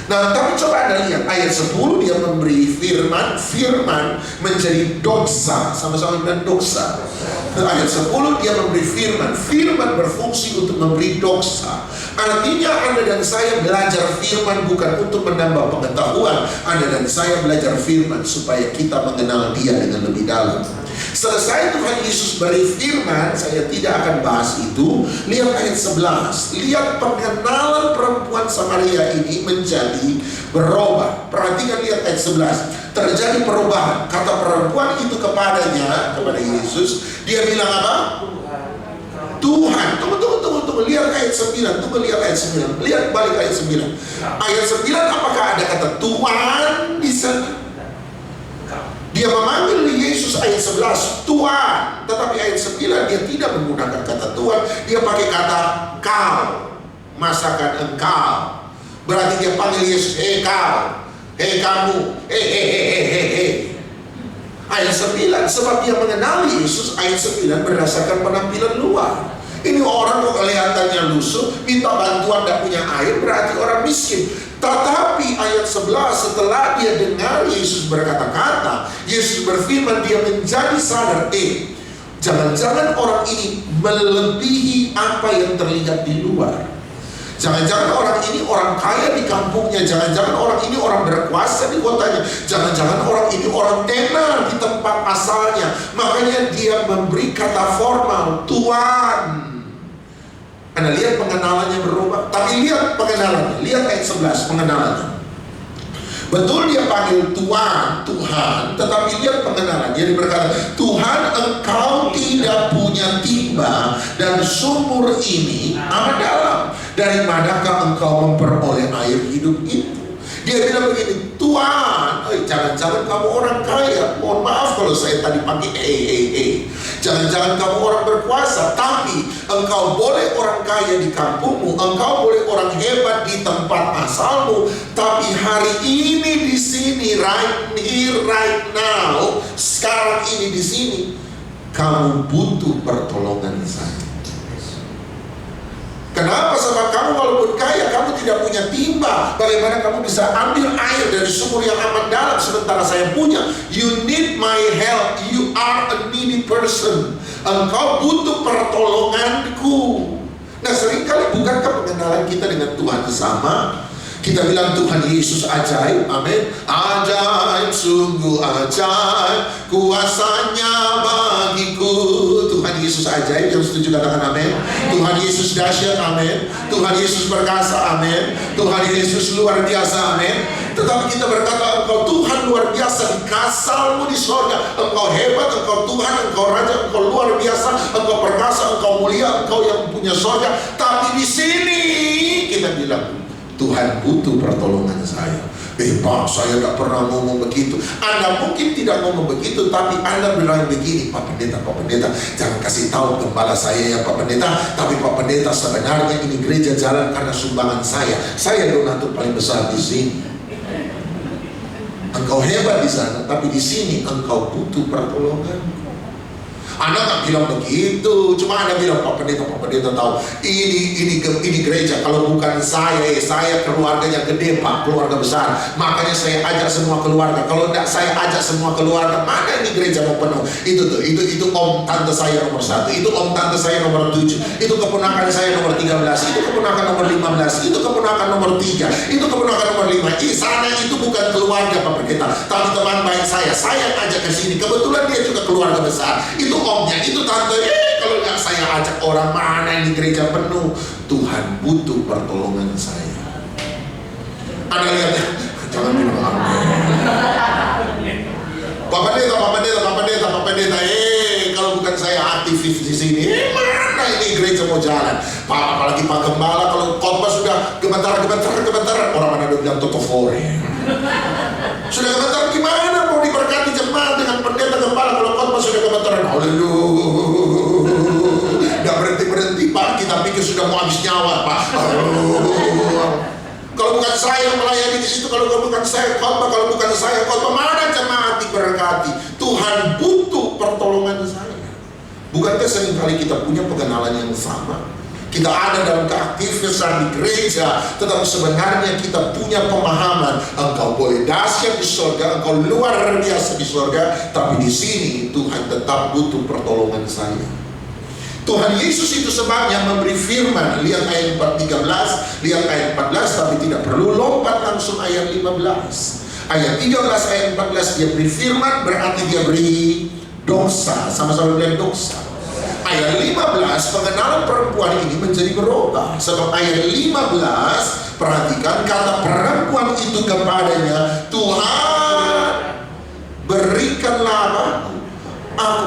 Nah, tapi coba Anda lihat ayat 10, dia memberi firman, firman menjadi doxa. Sama-sama bilang doxa. Ayat 10 dia memberi firman, firman berfungsi untuk memberi doxa. Artinya Anda dan saya belajar firman bukan untuk menambah pengetahuan. Anda dan saya belajar firman supaya kita mengenal Dia dengan lebih dalam. Selesai Tuhan Yesus beri firman, saya tidak akan bahas itu. Lihat ayat 11. Lihat pengenalan perempuan Samaria ini menjadi berubah. Perhatikan, lihat ayat 11. Terjadi perubahan. Kata perempuan itu kepadanya, kepada Yesus, dia bilang apa? Tuhan. Tunggu. Lihat ayat 9. Lihat ayat 9. Lihat balik ayat 9. Ayat 9, apakah ada kata Tuhan di sana? Dia memanggil Yesus ayat 11 Tuhan, tetapi ayat 9 dia tidak menggunakan kata Tuhan, dia pakai kata kau, masakan engkau. Berarti dia panggil Yesus, kau, kamu, Ayat 9, sebab dia mengenali Yesus, ayat 9 berdasarkan penampilan luar. Ini orang kok kelihatannya lusuh, minta bantuan, tidak punya air, berarti orang miskin. Tetapi ayat 11, setelah dia dengar Yesus berkata-kata, Yesus berfirman, dia menjadi sadar, jangan-jangan orang ini melebihi apa yang terlihat di luar. Jangan-jangan orang ini orang kaya di kampungnya, jangan-jangan orang ini orang berkuasa di kotanya, jangan-jangan orang ini orang tenar di tempat asalnya. Makanya dia memberi kata formal, Tuhan. Anda lihat pengenalannya berubah. Tapi lihat pengenalannya, lihat ayat 11 pengenalannya. Betul dia panggil Tuhan, Tuhan, tetapi lihat pengenalan. Dia berkata, Tuhan, engkau tidak punya timba dan sumur ini amat dalam. Dari manakah engkau memperoleh air hidup itu? Dia bilang begini, Tuhan, jangan-jangan kamu orang kaya. Mohon maaf kalau saya tadi pakai Jangan-jangan kamu orang berkuasa, tapi engkau boleh orang kaya di kampungmu, engkau boleh orang hebat di tempat asalmu, tapi hari ini di sini, right here, right now, sekarang ini di sini, kamu butuh pertolongan saya. Kenapa? Sebab kamu walaupun kaya, kamu tidak punya timba. Bagaimana kamu bisa ambil air dari sumur yang amat dalam sementara saya punya? You need my help. You are a needy person. Engkau butuh pertolonganku. Nah, seringkali bukankah pengenalan kita dengan Tuhan sama? Kita bilang Tuhan Yesus ajaib, amin. Ajaib, sungguh ajaib, kuasanya bagiku. Tuhan Yesus ajaib, yang setuju katakan amin. Tuhan Yesus dahsyat, amin. Tuhan Yesus perkasa, amin. Tuhan Yesus luar biasa, amin. Tetapi kita berkata, engkau Tuhan luar biasa di kasalmu di sorga. Engkau hebat, engkau Tuhan, engkau Raja, engkau luar biasa, engkau perkasa, engkau mulia, engkau yang punya sorga. Tapi di sini kita bilang, Tuhan butuh pertolongan saya. Pak, saya tidak pernah ngomong begitu. Anda mungkin tidak ngomong begitu, tapi Anda bilang begini, Pak Pendeta, jangan kasih tahu gembala saya ya Pak Pendeta. Tapi Pak Pendeta, sebenarnya ini gereja jalan karena sumbangan saya. Saya donatur paling besar di sini. Engkau hebat di sana, tapi di sini engkau butuh pertolongan. Anda nggak bilang begitu, cuma Anda bilang Pak Pendeta tahu ini gereja. Kalau bukan saya keluarganya gede Pak, keluarga besar. Makanya saya ajak semua keluarga. Kalau tidak saya ajak semua keluarga, mana ini gereja mau penuh? Itu om tante saya nomor 1, itu om tante saya nomor 7, itu keponakan saya nomor 13, itu keponakan nomor 15, itu keponakan nomor 3, itu keponakan nomor 5. Sana itu bukan keluarga Pak Pendeta, tapi teman baik saya ajak ke sini. Kebetulan dia juga keluarga besar. Itu omnya, itu tante. Kalau nggak saya ajak orang, mana ini gereja penuh. Tuhan butuh pertolongan saya. Anda lihat ya, jangan bilang amin. Pak Pendeta, kalau bukan saya aktivis di sini, mana ini gereja mau jalan? Pak, apalagi Pak Gembala, kalau khotbah sudah gemetar, orang mana udah bilang totofore. Sudah gemetar gimana mau diberkati jemaat dengan pendeta gembala kalau khotbah sudah gemetaran? Haleluya. Tidak berhenti Pak, kita pikir sudah mau habis nyawa Pak. Kalau bukan saya melayani di situ, kalau bukan saya khotbah, kalau bukan saya khotbah, mana jemaat diberkati? Tuhan butuh pertolongan saya. Bukankah seringkali kita punya pengenalan yang sama? Kita ada dalam keaktifan di gereja, tetapi sebenarnya kita punya pemahaman, engkau boleh dahsyat di surga, engkau luar biasa di surga, tapi di sini Tuhan tetap butuh pertolongan saya. Tuhan Yesus itu sebabnya memberi firman. Lihat ayat 13, lihat ayat 14, tapi tidak perlu lompat langsung ayat 15. Ayat 13, ayat 14 dia beri firman, berarti dia beri dosa. Sama-sama bilang dosa. Ayat 15, pengenalan perempuan ini menjadi berubah. Sebab ayat 15, perhatikan kata perempuan itu kepadanya, Tuhan berikanlah aku.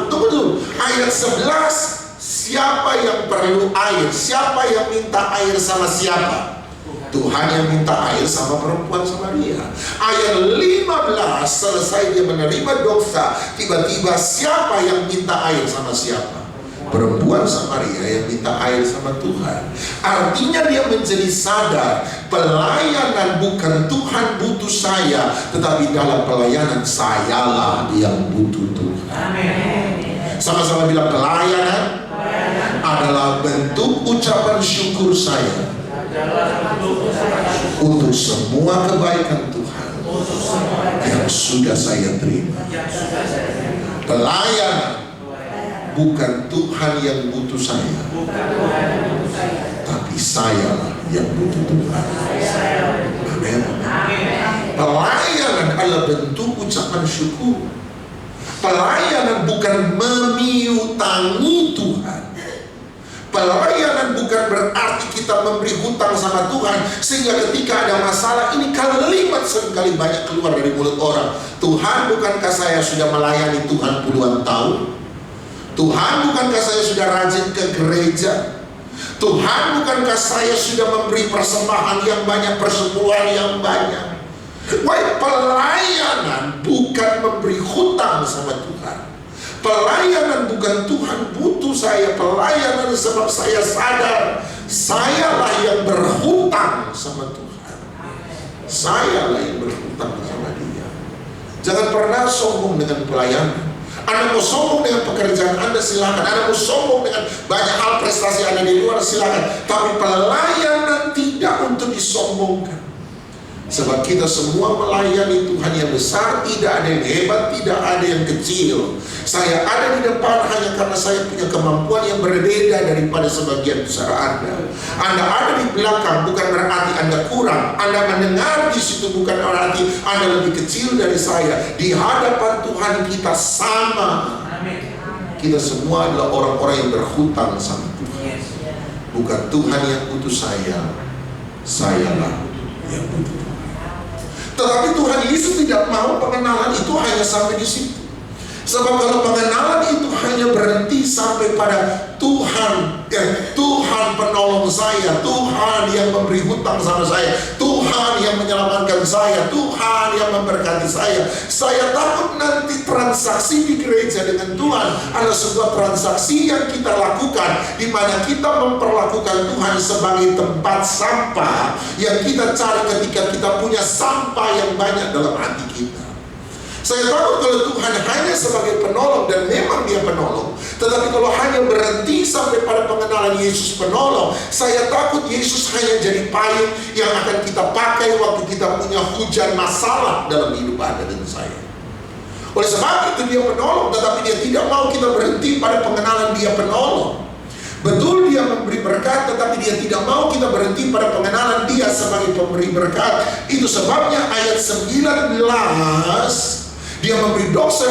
Tunggu dulu. Ayat 11, siapa yang perlu air? Siapa yang minta air sama siapa? Tuhan yang minta air sama perempuan Samaria. Ayat 15, selesai dia menerima dosa, tiba-tiba siapa yang minta air sama siapa? Perempuan Samaria yang minta air sama Tuhan. Artinya dia menjadi sadar, pelayanan bukan Tuhan butuh saya, tetapi dalam pelayanan sayalah yang butuh Tuhan. Sama-sama bilang, pelayanan adalah bentuk ucapan syukur saya untuk semua kebaikan Tuhan yang sudah saya terima. Pelayanan bukan Tuhan yang butuh saya, tapi sayalah yang butuh Tuhan. Amin. Pelayanan adalah bentuk ucapan syukur. Pelayanan bukan memiutangi Tuhan. Pelayanan bukan berarti kita memberi hutang sama Tuhan, sehingga ketika ada masalah, ini kalimat seringkali banyak keluar dari mulut orang. Tuhan, bukankah saya sudah melayani Tuhan puluhan tahun? Tuhan, bukankah saya sudah rajin ke gereja? Tuhan, bukankah saya sudah memberi persembahan yang banyak, persepuluhan yang banyak? Wah, pelayanan bukan memberi hutang sama Tuhan. Pelayanan bukan Tuhan butuh saya. Pelayanan sebab saya sadar sayalah yang berhutang sama Tuhan. Sayalah yang berhutang sama Dia. Jangan pernah sombong dengan pelayanan. Anda mau sombong dengan pekerjaan Anda, silakan. Anda mau sombong dengan banyak hal prestasi Anda di luar, silakan. Tapi pelayanan tidak untuk disombongkan. Sebab kita semua melayani Tuhan yang besar, tidak ada yang hebat, tidak ada yang kecil. Saya ada di depan hanya karena saya punya kemampuan yang berbeda daripada sebagian besar Anda. Anda ada di belakang bukan berarti Anda kurang. Anda mendengar di situ bukan berarti Anda lebih kecil dari saya. Di hadapan Tuhan kita sama. Kita semua adalah orang-orang yang berhutang sama Tuhan. Bukan Tuhan yang butuh saya, sayalah yang butuh Tuhan. Tetapi Tuhan Yesus tidak mau pengenalan itu hanya sampai di situ. Sebab kalau pengenalan itu hanya berhenti sampai pada Tuhan, Tuhan penolong saya, Tuhan yang memberi hutang sama saya, Tuhan yang menyelamatkan saya, Tuhan yang memberkati saya takut nanti transaksi di gereja dengan Tuhan adalah sebuah transaksi yang kita lakukan, di mana kita memperlakukan Tuhan sebagai tempat sampah yang kita cari ketika kita punya sampah yang banyak dalam hati kita. Saya takut kalau Tuhan hanya sebagai penolong, dan memang Dia penolong, tetapi kalau hanya berhenti sampai pada pengenalan Yesus penolong, saya takut Yesus hanya jadi payung yang akan kita pakai waktu kita punya hujan masalah dalam hidup Anda dan saya. Oleh sebab itu Dia penolong, tetapi Dia tidak mau kita berhenti pada pengenalan Dia penolong. Betul Dia memberi berkat, tetapi Dia tidak mau kita berhenti pada pengenalan Dia sebagai pemberi berkat. Itu sebabnya ayat 19 Dia memberi dosa,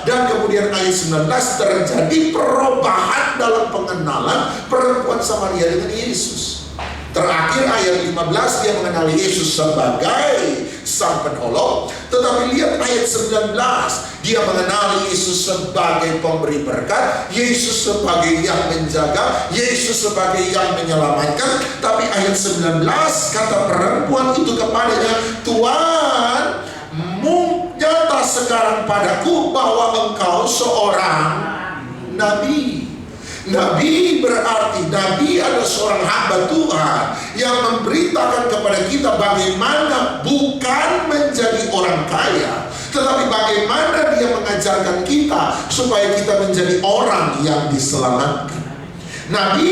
dan kemudian ayat 19 terjadi perubahan dalam pengenalan perempuan Samaria dengan Yesus. Terakhir ayat 15 dia mengenali Yesus sebagai Sang Penolong. Tetapi lihat ayat 19, dia mengenali Yesus sebagai pemberi berkat, Yesus sebagai yang menjaga, Yesus sebagai yang menyelamatkan. Tapi ayat 19 kata perempuan itu kepadanya, Tuhan, nyata sekarang padaku bahwa engkau seorang nabi. Nabi berarti nabi adalah seorang hamba Tuhan yang memberitakan kepada kita bagaimana bukan menjadi orang kaya, tetapi bagaimana dia mengajarkan kita supaya kita menjadi orang yang diselamatkan. Nabi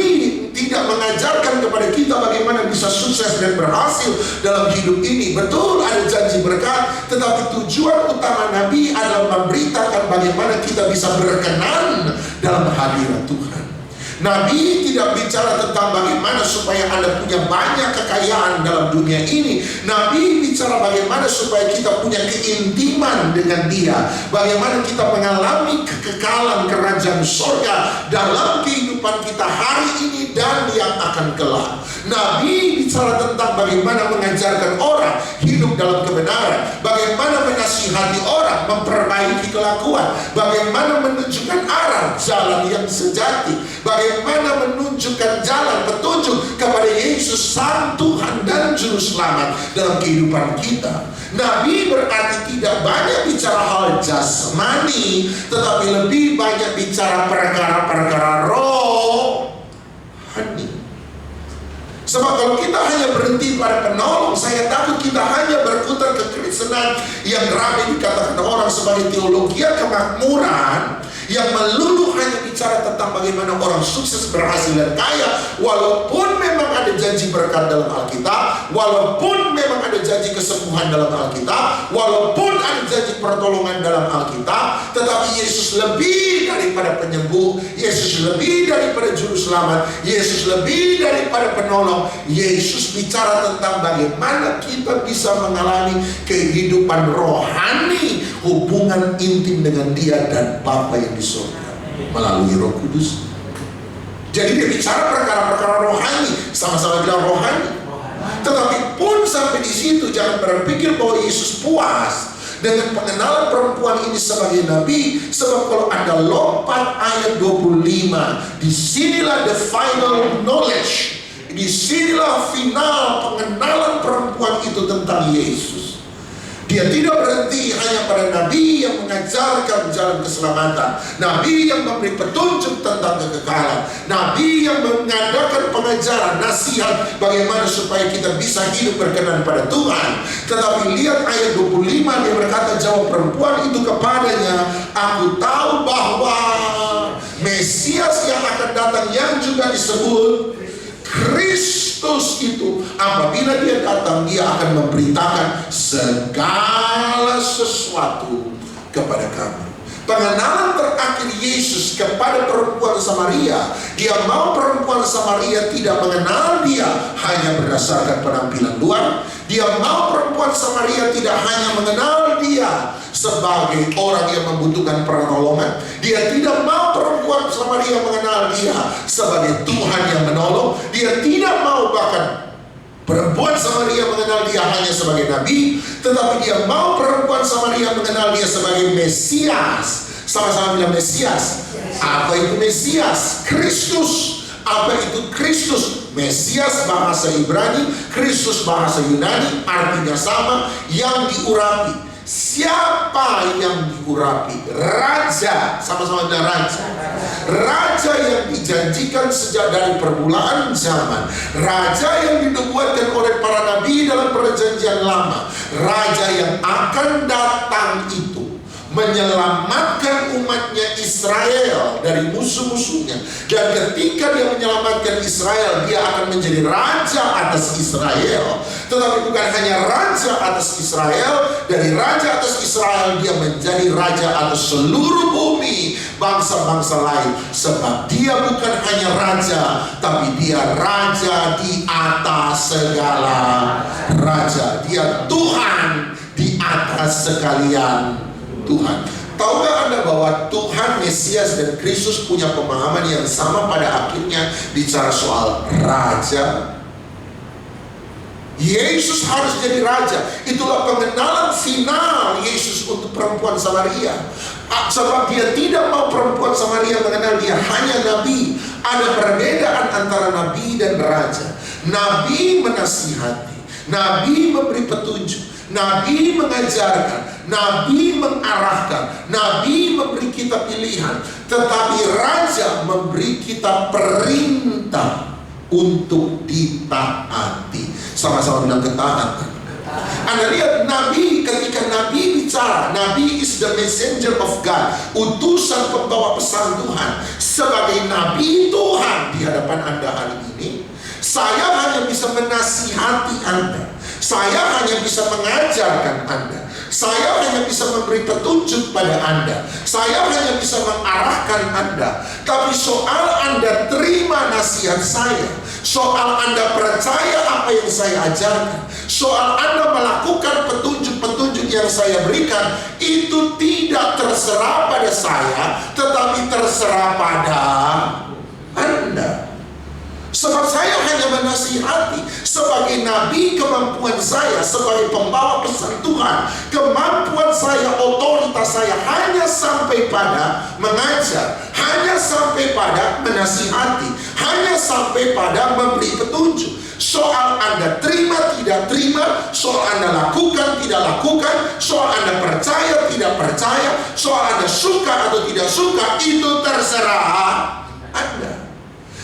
tidak mengajarkan kepada kita bagaimana bisa sukses dan berhasil dalam hidup ini. Betul ada janji berkat, tetapi tujuan utama Nabi adalah memberitakan bagaimana kita bisa berkenan dalam hadirat Tuhan. Nabi tidak bicara tentang bagaimana supaya Anda punya banyak kekayaan dalam dunia ini. Nabi bicara bagaimana supaya kita punya keintiman dengan Dia, bagaimana kita mengalami kekekalan kerajaan surga dalam kehidupan kita hari ini dan yang akan kelak. Nabi bicara tentang bagaimana mengajarkan orang hidup dalam kebenaran, bagaimana menasihati orang memperbaiki kelakuan, bagaimana menunjukkan arah jalan yang sejati, bagaimana menunjukkan jalan petunjuk kepada Yesus Sang Tuhan dan Juru Selamat dalam kehidupan kita. Nabi berarti tidak banyak bicara hal jasmani, tetapi lebih banyak bicara perkara-perkara rohani. Sebab kalau kita hanya berhenti pada penolong, saya takut kita hanya berputar ke Kristenan yang ramai dikatakan orang sebagai teologi kemakmuran, yang melulu hanya bicara tentang bagaimana orang sukses, berhasil dan kaya. Walaupun memang ada janji berkat dalam Alkitab, walaupun memang ada janji kesembuhan dalam Alkitab, walaupun ada janji pertolongan dalam Alkitab, tetapi Yesus lebih daripada penyembuh, Yesus lebih daripada juru selamat, Yesus lebih daripada penolong. Yesus bicara tentang bagaimana kita bisa mengalami kehidupan rohani, hubungan intim dengan Dia dan Bapa yang di surga melalui Roh Kudus. Jadi dia bicara perkara-perkara rohani, sama-sama bilang rohani. Tetapi pun sampai di situ jangan berpikir bahwa Yesus puas dengan pengenalan perempuan ini sebagai nabi. Sebab kalau Anda lompat ayat 25, disinilah the final knowledge, disinilah final pengenalan perempuan itu tentang Yesus. Dia tidak berhenti hanya pada nabi yang mengajarkan jalan keselamatan, nabi yang memberi petunjuk tentang kekekalan, nabi yang mengadakan pengajaran, nasihat bagaimana supaya kita bisa hidup berkenan pada Tuhan. Tetapi lihat ayat 25, dia berkata, jawab perempuan itu kepadanya, aku tahu bahwa Mesias yang akan datang, yang juga disebut Kristus itu, apabila dia datang, dia akan memberitakan segala sesuatu kepada kamu. Pengenalan terakhir Yesus kepada perempuan Samaria, dia mau perempuan Samaria tidak mengenal dia hanya berdasarkan penampilan luar. Dia mau perempuan Samaria tidak hanya mengenal dia sebagai orang yang membutuhkan pertolongan. Dia tidak mau perempuan Samaria mengenal dia sebagai Tuhan yang menolong. Dia tidak mau bahkan perempuan Samaria mengenal dia hanya sebagai nabi, tetapi dia mau perempuan Samaria mengenal dia sebagai Mesias. Sama-sama bilang Mesias. Apa itu Mesias? Kristus. Apa itu Kristus? Mesias bahasa Ibrani, Kristus bahasa Yunani, artinya sama, yang diurapi. Siapa yang diurapi? Raja. Sama-sama bilang raja. Raja yang dijanjikan sejak dari permulaan zaman, raja yang dinubuatkan oleh para nabi dalam perjanjian lama, raja yang akan datang itu menyelamatkan umatnya Israel dari musuh-musuhnya. Dan ketika dia menyelamatkan Israel, dia akan menjadi raja atas Israel. Tetapi bukan hanya raja atas Israel, dari raja atas Israel dia menjadi raja atas seluruh bumi, bangsa-bangsa lain. Sebab dia bukan hanya raja, tapi dia raja di atas segala raja. Dia Tuhan di atas sekalian Tuhan. Tahukah Anda bahwa Tuhan, Mesias, dan Kristus punya pemahaman yang sama pada akhirnya bicara soal raja? Yesus harus jadi raja. Itulah pengenalan final Yesus untuk perempuan Samaria. Sebab dia tidak mau perempuan Samaria mengenal dia hanya nabi. Ada perbedaan antara nabi dan raja. Nabi menasihati, nabi memberi petunjuk, nabi mengajarkan, nabi mengarahkan, nabi memberi kita pilihan. Tetapi raja memberi kita perintah untuk ditaati. Sama-sama bilang ketaatan. Anda lihat nabi, ketika nabi bicara, nabi is the messenger of God, utusan pembawa pesan Tuhan. Sebagai nabi Tuhan di hadapan hadapan Anda hari ini. Saya hanya bisa menasihati Anda. Saya hanya bisa mengajarkan Anda. Saya hanya bisa memberi petunjuk pada Anda. Saya hanya bisa mengarahkan Anda. Tapi soal Anda terima nasihat saya, soal Anda percaya apa yang saya ajarkan, soal Anda melakukan petunjuk-petunjuk yang saya berikan, itu tidak terserah pada saya, tetapi terserah pada Anda. Sebab saya hanya menasihati. Sebagai nabi, kemampuan saya sebagai pembawa pesan Tuhan, kemampuan saya, otoritas saya hanya sampai pada mengajar, hanya sampai pada menasihati, hanya sampai pada memberi petunjuk. Soal Anda terima tidak terima, soal Anda lakukan tidak lakukan, soal Anda percaya tidak percaya, soal Anda suka atau tidak suka, itu terserah Anda.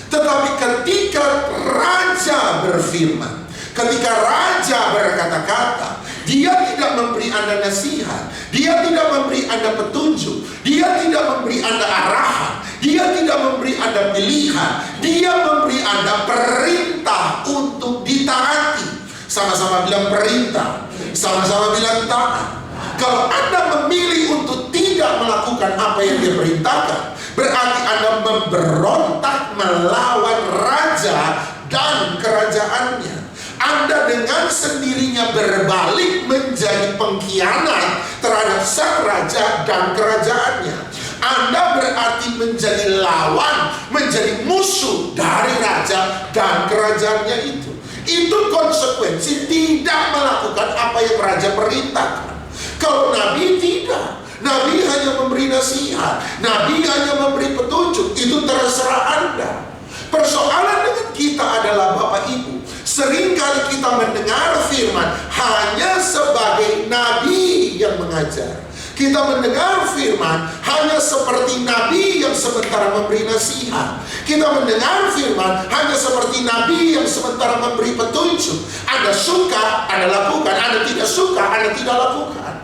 Tetapi ketika Raja berfirman, ketika Raja berkata-kata, Dia tidak memberi Anda nasihat, Dia tidak memberi Anda petunjuk, Dia tidak memberi Anda arahan, Dia tidak memberi Anda pilihan, Dia memberi Anda perintah untuk ditaati. Sama-sama bilang perintah, sama-sama bilang taat. Kalau Anda memilih untuk tidak melakukan apa yang Dia perintahkan, berarti Anda memberontak melawan Raja dan kerajaannya. Anda dengan sendirinya berbalik menjadi pengkhianat terhadap sang Raja dan kerajaannya. Anda berarti menjadi lawan, menjadi musuh dari Raja dan kerajaannya itu. Itu konsekuensi tidak melakukan apa yang Raja perintahkan. Kalau Nabi tidak, Nabi hanya memberi nasihat, Nabi hanya memberi petunjuk, itu terserah Anda. Persoalan dengan kita adalah Bapak Ibu, seringkali kita mendengar firman hanya sebagai Nabi yang mengajar. Kita mendengar firman hanya seperti Nabi yang sementara memberi nasihat. Kita mendengar firman hanya seperti Nabi yang sementara memberi petunjuk. Anda suka, Anda lakukan. Anda tidak suka, Anda tidak lakukan.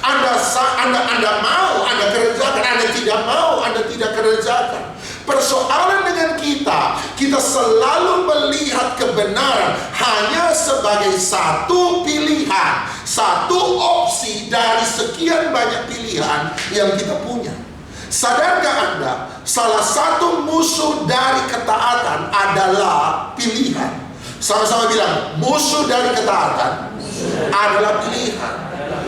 Anda mau, Anda kerjakan. Anda tidak mau, Anda tidak kerjakan. Persoalan dengan kita selalu melihat kebenaran hanya sebagai satu pilihan, satu opsi dari sekian banyak pilihan yang kita punya. Sadarkah Anda, salah satu musuh dari ketaatan adalah pilihan? Sama-sama bilang, musuh dari ketaatan adalah pilihan.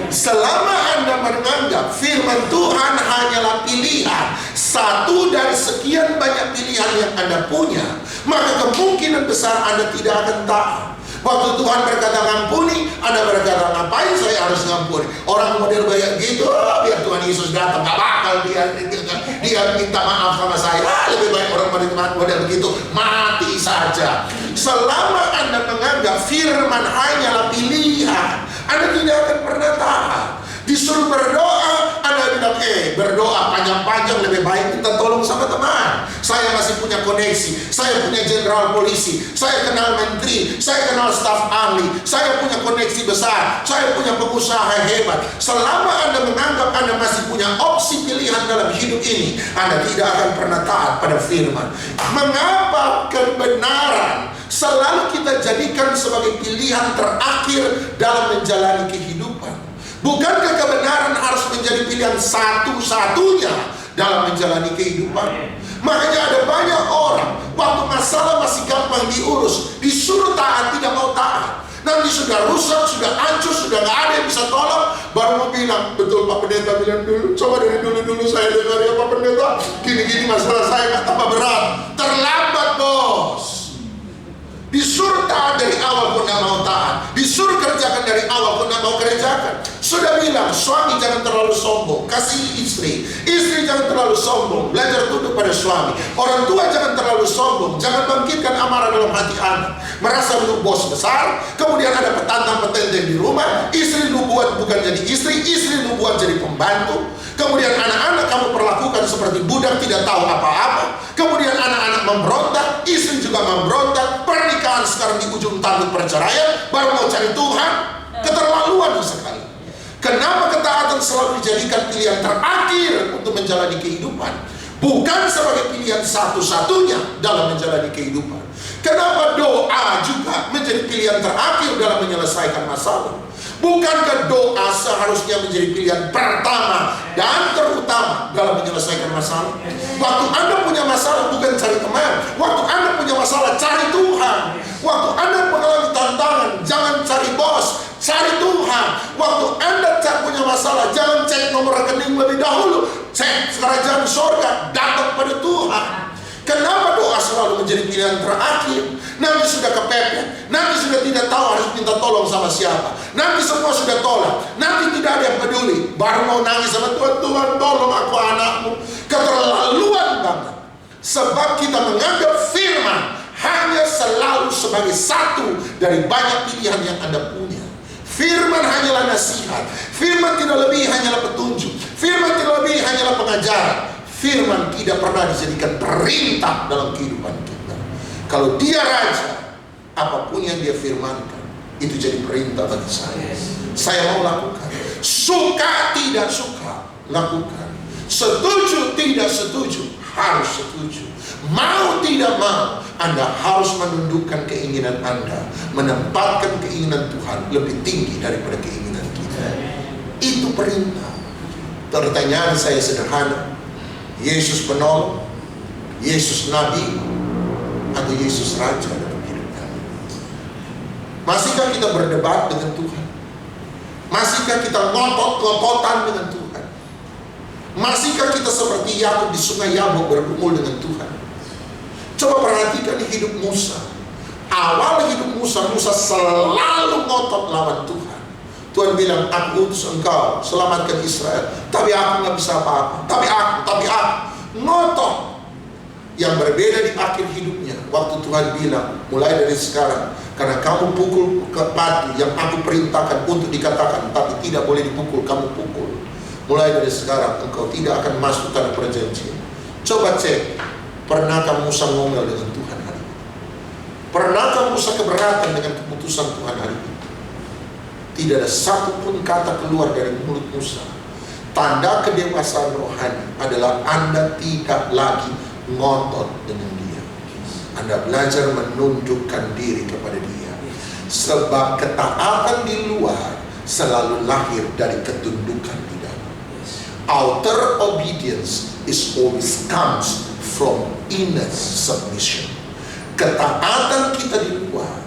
Selama Anda menganggap firman Tuhan hanyalah pilihan, satu dari sekian banyak pilihan yang Anda punya, maka kemungkinan besar Anda tidak akan taat. Waktu Tuhan berkata ngampuni, Anda berkata ngapain saya harus ngampuni? Orang model kayak gitu, biar Tuhan Yesus datang, gak bakal dia minta maaf sama saya. Lebih baik orang model begitu mati saja. Selama Anda menganggap firman hanyalah pilihan, Anda tidak akan pernah taat. Disuruh berdoa, Anda bilang, berdoa panjang-panjang, lebih baik kita tolong sama teman. Saya masih punya koneksi, saya punya jenderal polisi, saya kenal menteri, saya kenal staf ahli, saya punya koneksi besar, saya punya pengusaha hebat. Selama Anda menganggap Anda masih punya opsi pilihan dalam hidup ini, Anda tidak akan pernah taat pada firman. Mengapa kebenaran selalu kita jadikan sebagai pilihan terakhir dalam menjalani kehidupan? Bukankah kebenaran harus menjadi pilihan satu-satunya dalam menjalani kehidupan? Makanya ada banyak orang waktu masalah masih gampang diurus, disuruh taat tidak mau taat. Nanti sudah rusak, sudah hancur, sudah nggak ada yang bisa tolong, baru mau bilang, betul Pak Pendeta bilang dulu, coba dari dulu saya dengar ya Pak Pendeta, gini-gini masalah saya nggak tambah berat. Terlambat bos. Disuruh taat dari awal pun nggak mau taat, disuruh kerjakan dari awal pun nggak mau kerjakan. Sudah bilang suami jangan terlalu sombong, kasih istri jangan terlalu sombong, belajar tunduk pada suami. Orang tua jangan terlalu sombong, jangan bangkitkan amarah dalam hati anak. Merasa lu bos besar, kemudian ada petantang-petenteng di rumah, istri lu buat bukan jadi istri lu buat jadi pembantu. Kemudian anak-anak kamu perlakukan seperti budak tidak tahu apa-apa. Kemudian anak-anak memberontak, istri juga memberontak. Pernikahan sekarang di ujung tanduk perceraian, baru mau cari Tuhan. Keterlaluan sekali. Kenapa ketaatan selalu dijadikan pilihan terakhir untuk menjalani kehidupan? bukan sebagai pilihan satu-satunya dalam menjalani kehidupan. Kenapa doa juga menjadi pilihan terakhir dalam menyelesaikan masalah? Bukankah doa seharusnya menjadi pilihan pertama dan terutama dalam menyelesaikan masalah? Waktu Anda punya masalah bukan cari teman. Waktu Anda punya masalah cari Tuhan. Waktu Anda mengalami tantangan jangan cari bos, cari Tuhan. Waktu Anda punya masalah jangan cek nomor rekening lebih dahulu, cek kerajaan sorga, datang pada Tuhan. Kenapa doa selalu menjadi pilihan terakhir? Nanti sudah kepepet, nanti sudah tidak tahu harus minta tolong sama siapa, nanti semua sudah tolak, nanti tidak ada yang peduli, baru mau nangis sama Tuhan, Tuhan tolong aku anakmu. Keterlaluan banget. Sebab kita menganggap firman hanya selalu sebagai satu dari banyak pilihan yang Anda punya. Firman hanyalah nasihat, firman tidak lebih hanyalah petunjuk, firman tidak lebih hanyalah pengajaran. Firman tidak pernah dijadikan perintah dalam kehidupan kita. Kalau dia raja, apapun yang dia firmankan itu jadi perintah bagi saya. Saya mau lakukan. Suka tidak suka, lakukan. Setuju tidak setuju, harus setuju. Mau tidak mau, Anda harus menundukkan keinginan Anda, menempatkan keinginan Tuhan lebih tinggi daripada keinginan kita. Itu perintah. Pertanyaan saya sederhana: Yesus penolong, Yesus nabi, atau Yesus raja dalam hidup kami? Masihkah kita berdebat dengan Tuhan? Masihkah kita ngotot-ngototan dengan Tuhan? Masihkah kita seperti Yakub di sungai Yabok bergumul dengan Tuhan? Coba perhatikan hidup Musa. Awal hidup Musa selalu ngotot lawan Tuhan. Tuhan bilang, aku utus engkau selamatkan Israel, tapi aku nggak bisa apa-apa. Tapi aku ngotot. Yang berbeda di akhir hidupnya, waktu Tuhan bilang, mulai dari sekarang, karena kamu pukul ke batu yang aku perintahkan untuk dikatakan, tapi tidak boleh dipukul, kamu pukul. Mulai dari sekarang engkau tidak akan masuk tanah perjanjian. Coba cek, pernahkah Musa ngomel dengan Tuhan hari ini? Pernahkah Musa keberatan dengan keputusan Tuhan hari ini? Tidak ada satupun kata keluar dari mulut Musa. Tanda kedewasaan rohani adalah Anda tidak lagi ngotot dengan dia. Anda belajar menundukkan diri kepada dia. Sebab ketaatan di luar selalu lahir dari ketundukan di dalam. Outer obedience is always comes from inner submission. Ketaatan kita di luar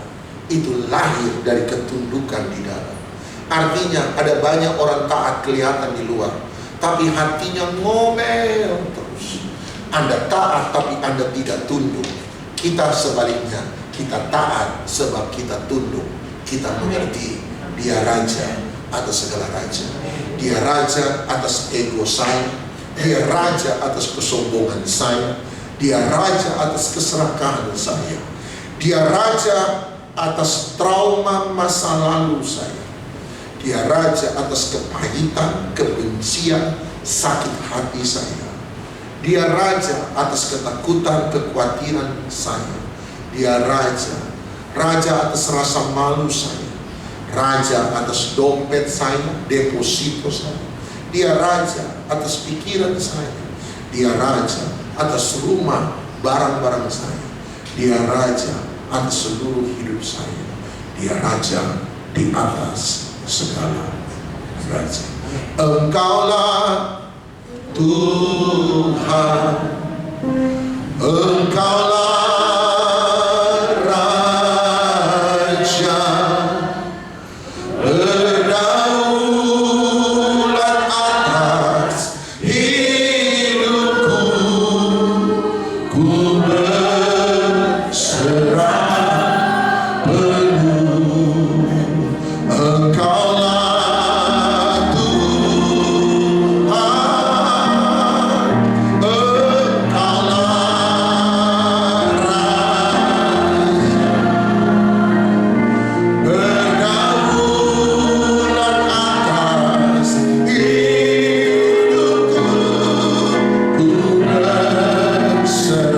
itu lahir dari ketundukan di dalam. Artinya ada banyak orang taat kelihatan di luar, tapi hatinya ngomel terus. Anda taat tapi Anda tidak tunduk. Kita sebaliknya, kita taat sebab kita tunduk. Kita mengerti dia raja atas segala raja. Dia raja atas ego saya. Dia raja atas kesombongan saya. Dia raja atas keserakahan saya. Dia raja atas trauma masa lalu saya. Dia raja atas kepahitan, kebencian, sakit hati saya. Dia raja atas ketakutan, kekhawatiran saya. Dia raja atas rasa malu saya. Raja atas dompet saya, deposito saya. Dia raja atas pikiran saya. Dia raja atas rumah, barang-barang saya. Dia raja atas seluruh hidup saya. Dia raja di atas segala raja. Engkaulah Tuhan, Engkaulah Raja, berdaulat atas hidupku, ku berserah penuh. Engkaulah Tuhan, Engkaulah Raja, berdaulat atas hidupku, ku berserah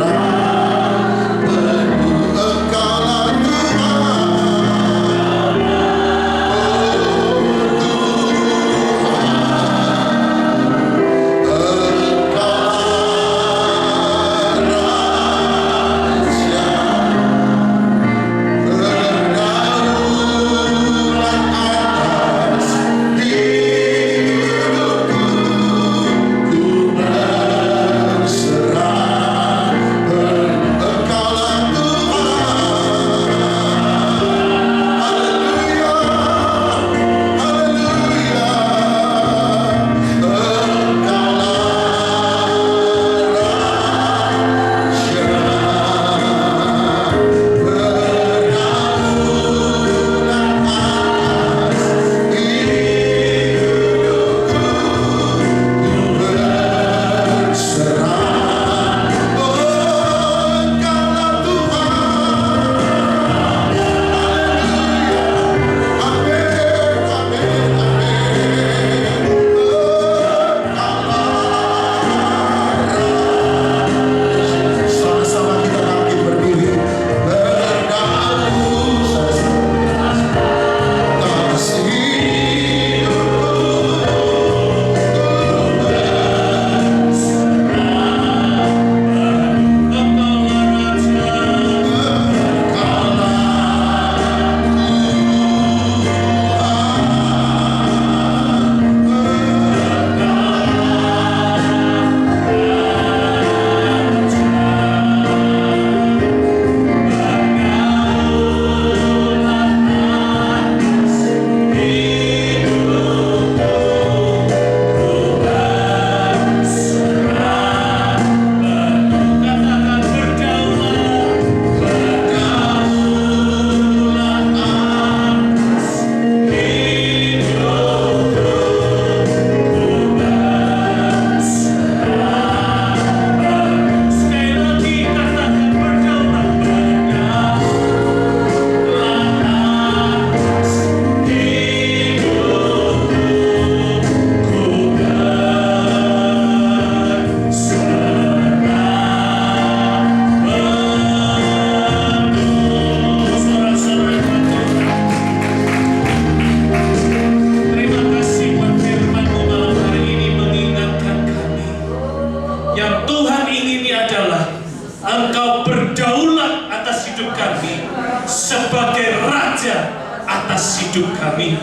Engkau berdaulat atas hidup kami sebagai Raja atas hidup kami.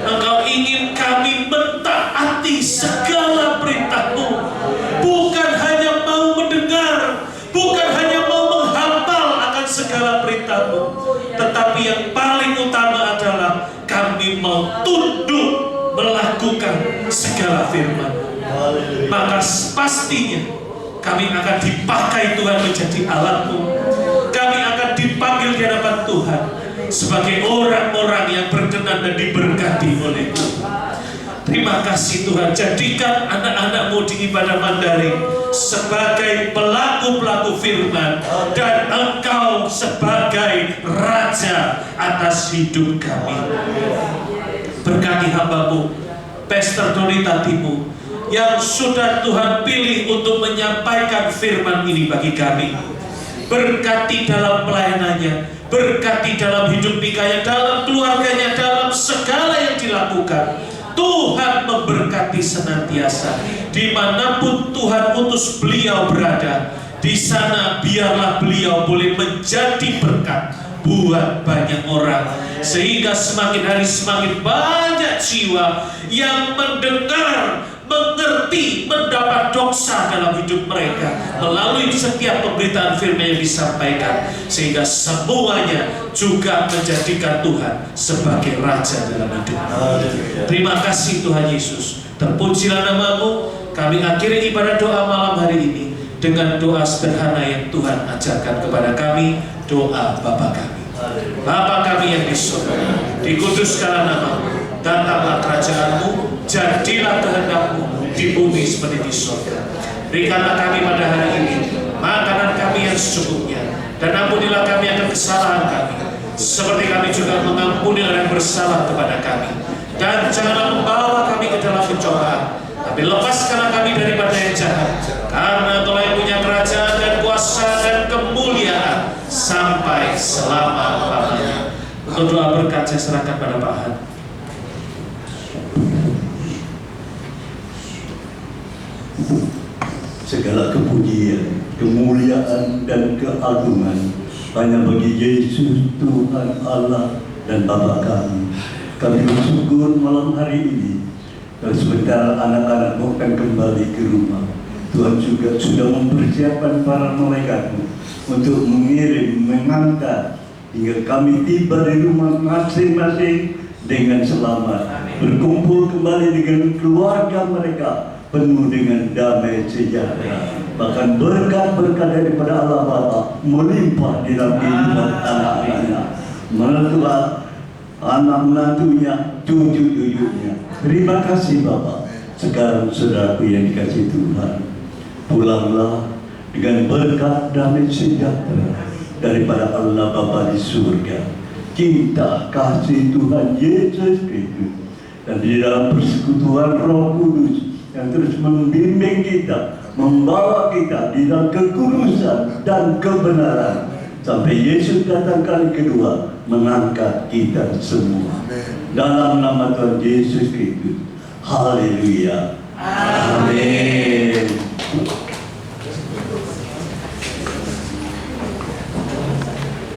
Engkau ingin kami mentaati segala perintah-Mu, bukan hanya mau mendengar, bukan hanya mau menghafal akan segala perintah-Mu, tetapi yang paling utama adalah kami mau tunduk melakukan segala firman. Maka pastinya kami akan dipakai Tuhan menjadi alat-Mu. Kami akan dipanggil di hadapan Tuhan sebagai orang-orang yang berkenan dan diberkati oleh Tuhan. Terima kasih Tuhan, jadikan anak-anak-Mu di ibadah Mandarin sebagai pelaku-pelaku firman, dan Engkau sebagai Raja atas hidup kami. Berkati hamba-Mu, Pastor Doni Tatimu, yang sudah Tuhan pilih untuk menyampaikan firman ini bagi kami. Berkati dalam pelayanannya, berkati dalam hidup Mikaya, dalam keluarganya, dalam segala yang dilakukan. Tuhan memberkati senantiasa. Dimanapun Tuhan utus beliau berada, di sana biarlah beliau boleh menjadi berkat buat banyak orang, sehingga semakin hari semakin banyak jiwa yang mendengar, mengerti, mendapat doksa dalam hidup mereka melalui setiap pemberitaan firman yang disampaikan, sehingga semuanya juga menjadikan Tuhan sebagai Raja dalam hidup. Terima kasih Tuhan Yesus, terpujilah nama-Mu. Kami akhiri ibadah doa malam hari ini dengan doa sederhana yang Tuhan ajarkan kepada kami, doa Bapa kami. Bapa kami yang di surga, dikuduskanlah nama-Mu, datanglah kerajaan-Mu, jadilah kehendak-Mu di bumi seperti di surga. Berikanlah kami pada hari ini makanan kami yang secukupnya, dan ampunilah kami akan kesalahan kami, seperti kami juga mengampuni orang yang bersalah kepada kami. Dan janganlah membawa kami ke dalam pencobaan, tapi lepaskanlah kami daripada yang jahat, karena Engkau yang punya kerajaan dan kuasa dan kemuliaan sampai selama-lamanya. Untuk doa berkat saya serahkan pada Pak Han. Segala kepujian, kemuliaan, dan keagungan hanya bagi Yesus, Tuhan Allah dan Bapa kami. Kami bersyukur malam hari ini, dan sebentar anak-anak-Mu akan kembali ke rumah. Tuhan juga sudah mempersiapkan para malaikat-Mu untuk mengirim, mengantar hingga kami tiba di rumah masing-masing dengan selamat, berkumpul kembali dengan keluarga mereka penuh dengan damai sejahtera. Bahkan berkat-berkat daripada Allah Bapa melimpah di dalam kehidupan anak-anaknya, menentukan anak menantunya, cucu-cucunya. Terima kasih Bapa. Sekarang saudaraku yang dikasihi Tuhan, pulanglah dengan berkat damai sejahtera daripada Allah Bapa di surga, cinta kasih Tuhan Yesus Kristus, dan di dalam persekutuan Roh Kudus yang terus membimbing kita, membawa kita di dalam kekudusan dan kebenaran sampai Yesus datang kali kedua mengangkat kita semua. Dalam nama Tuhan Yesus Kristus. Haleluya. Amin.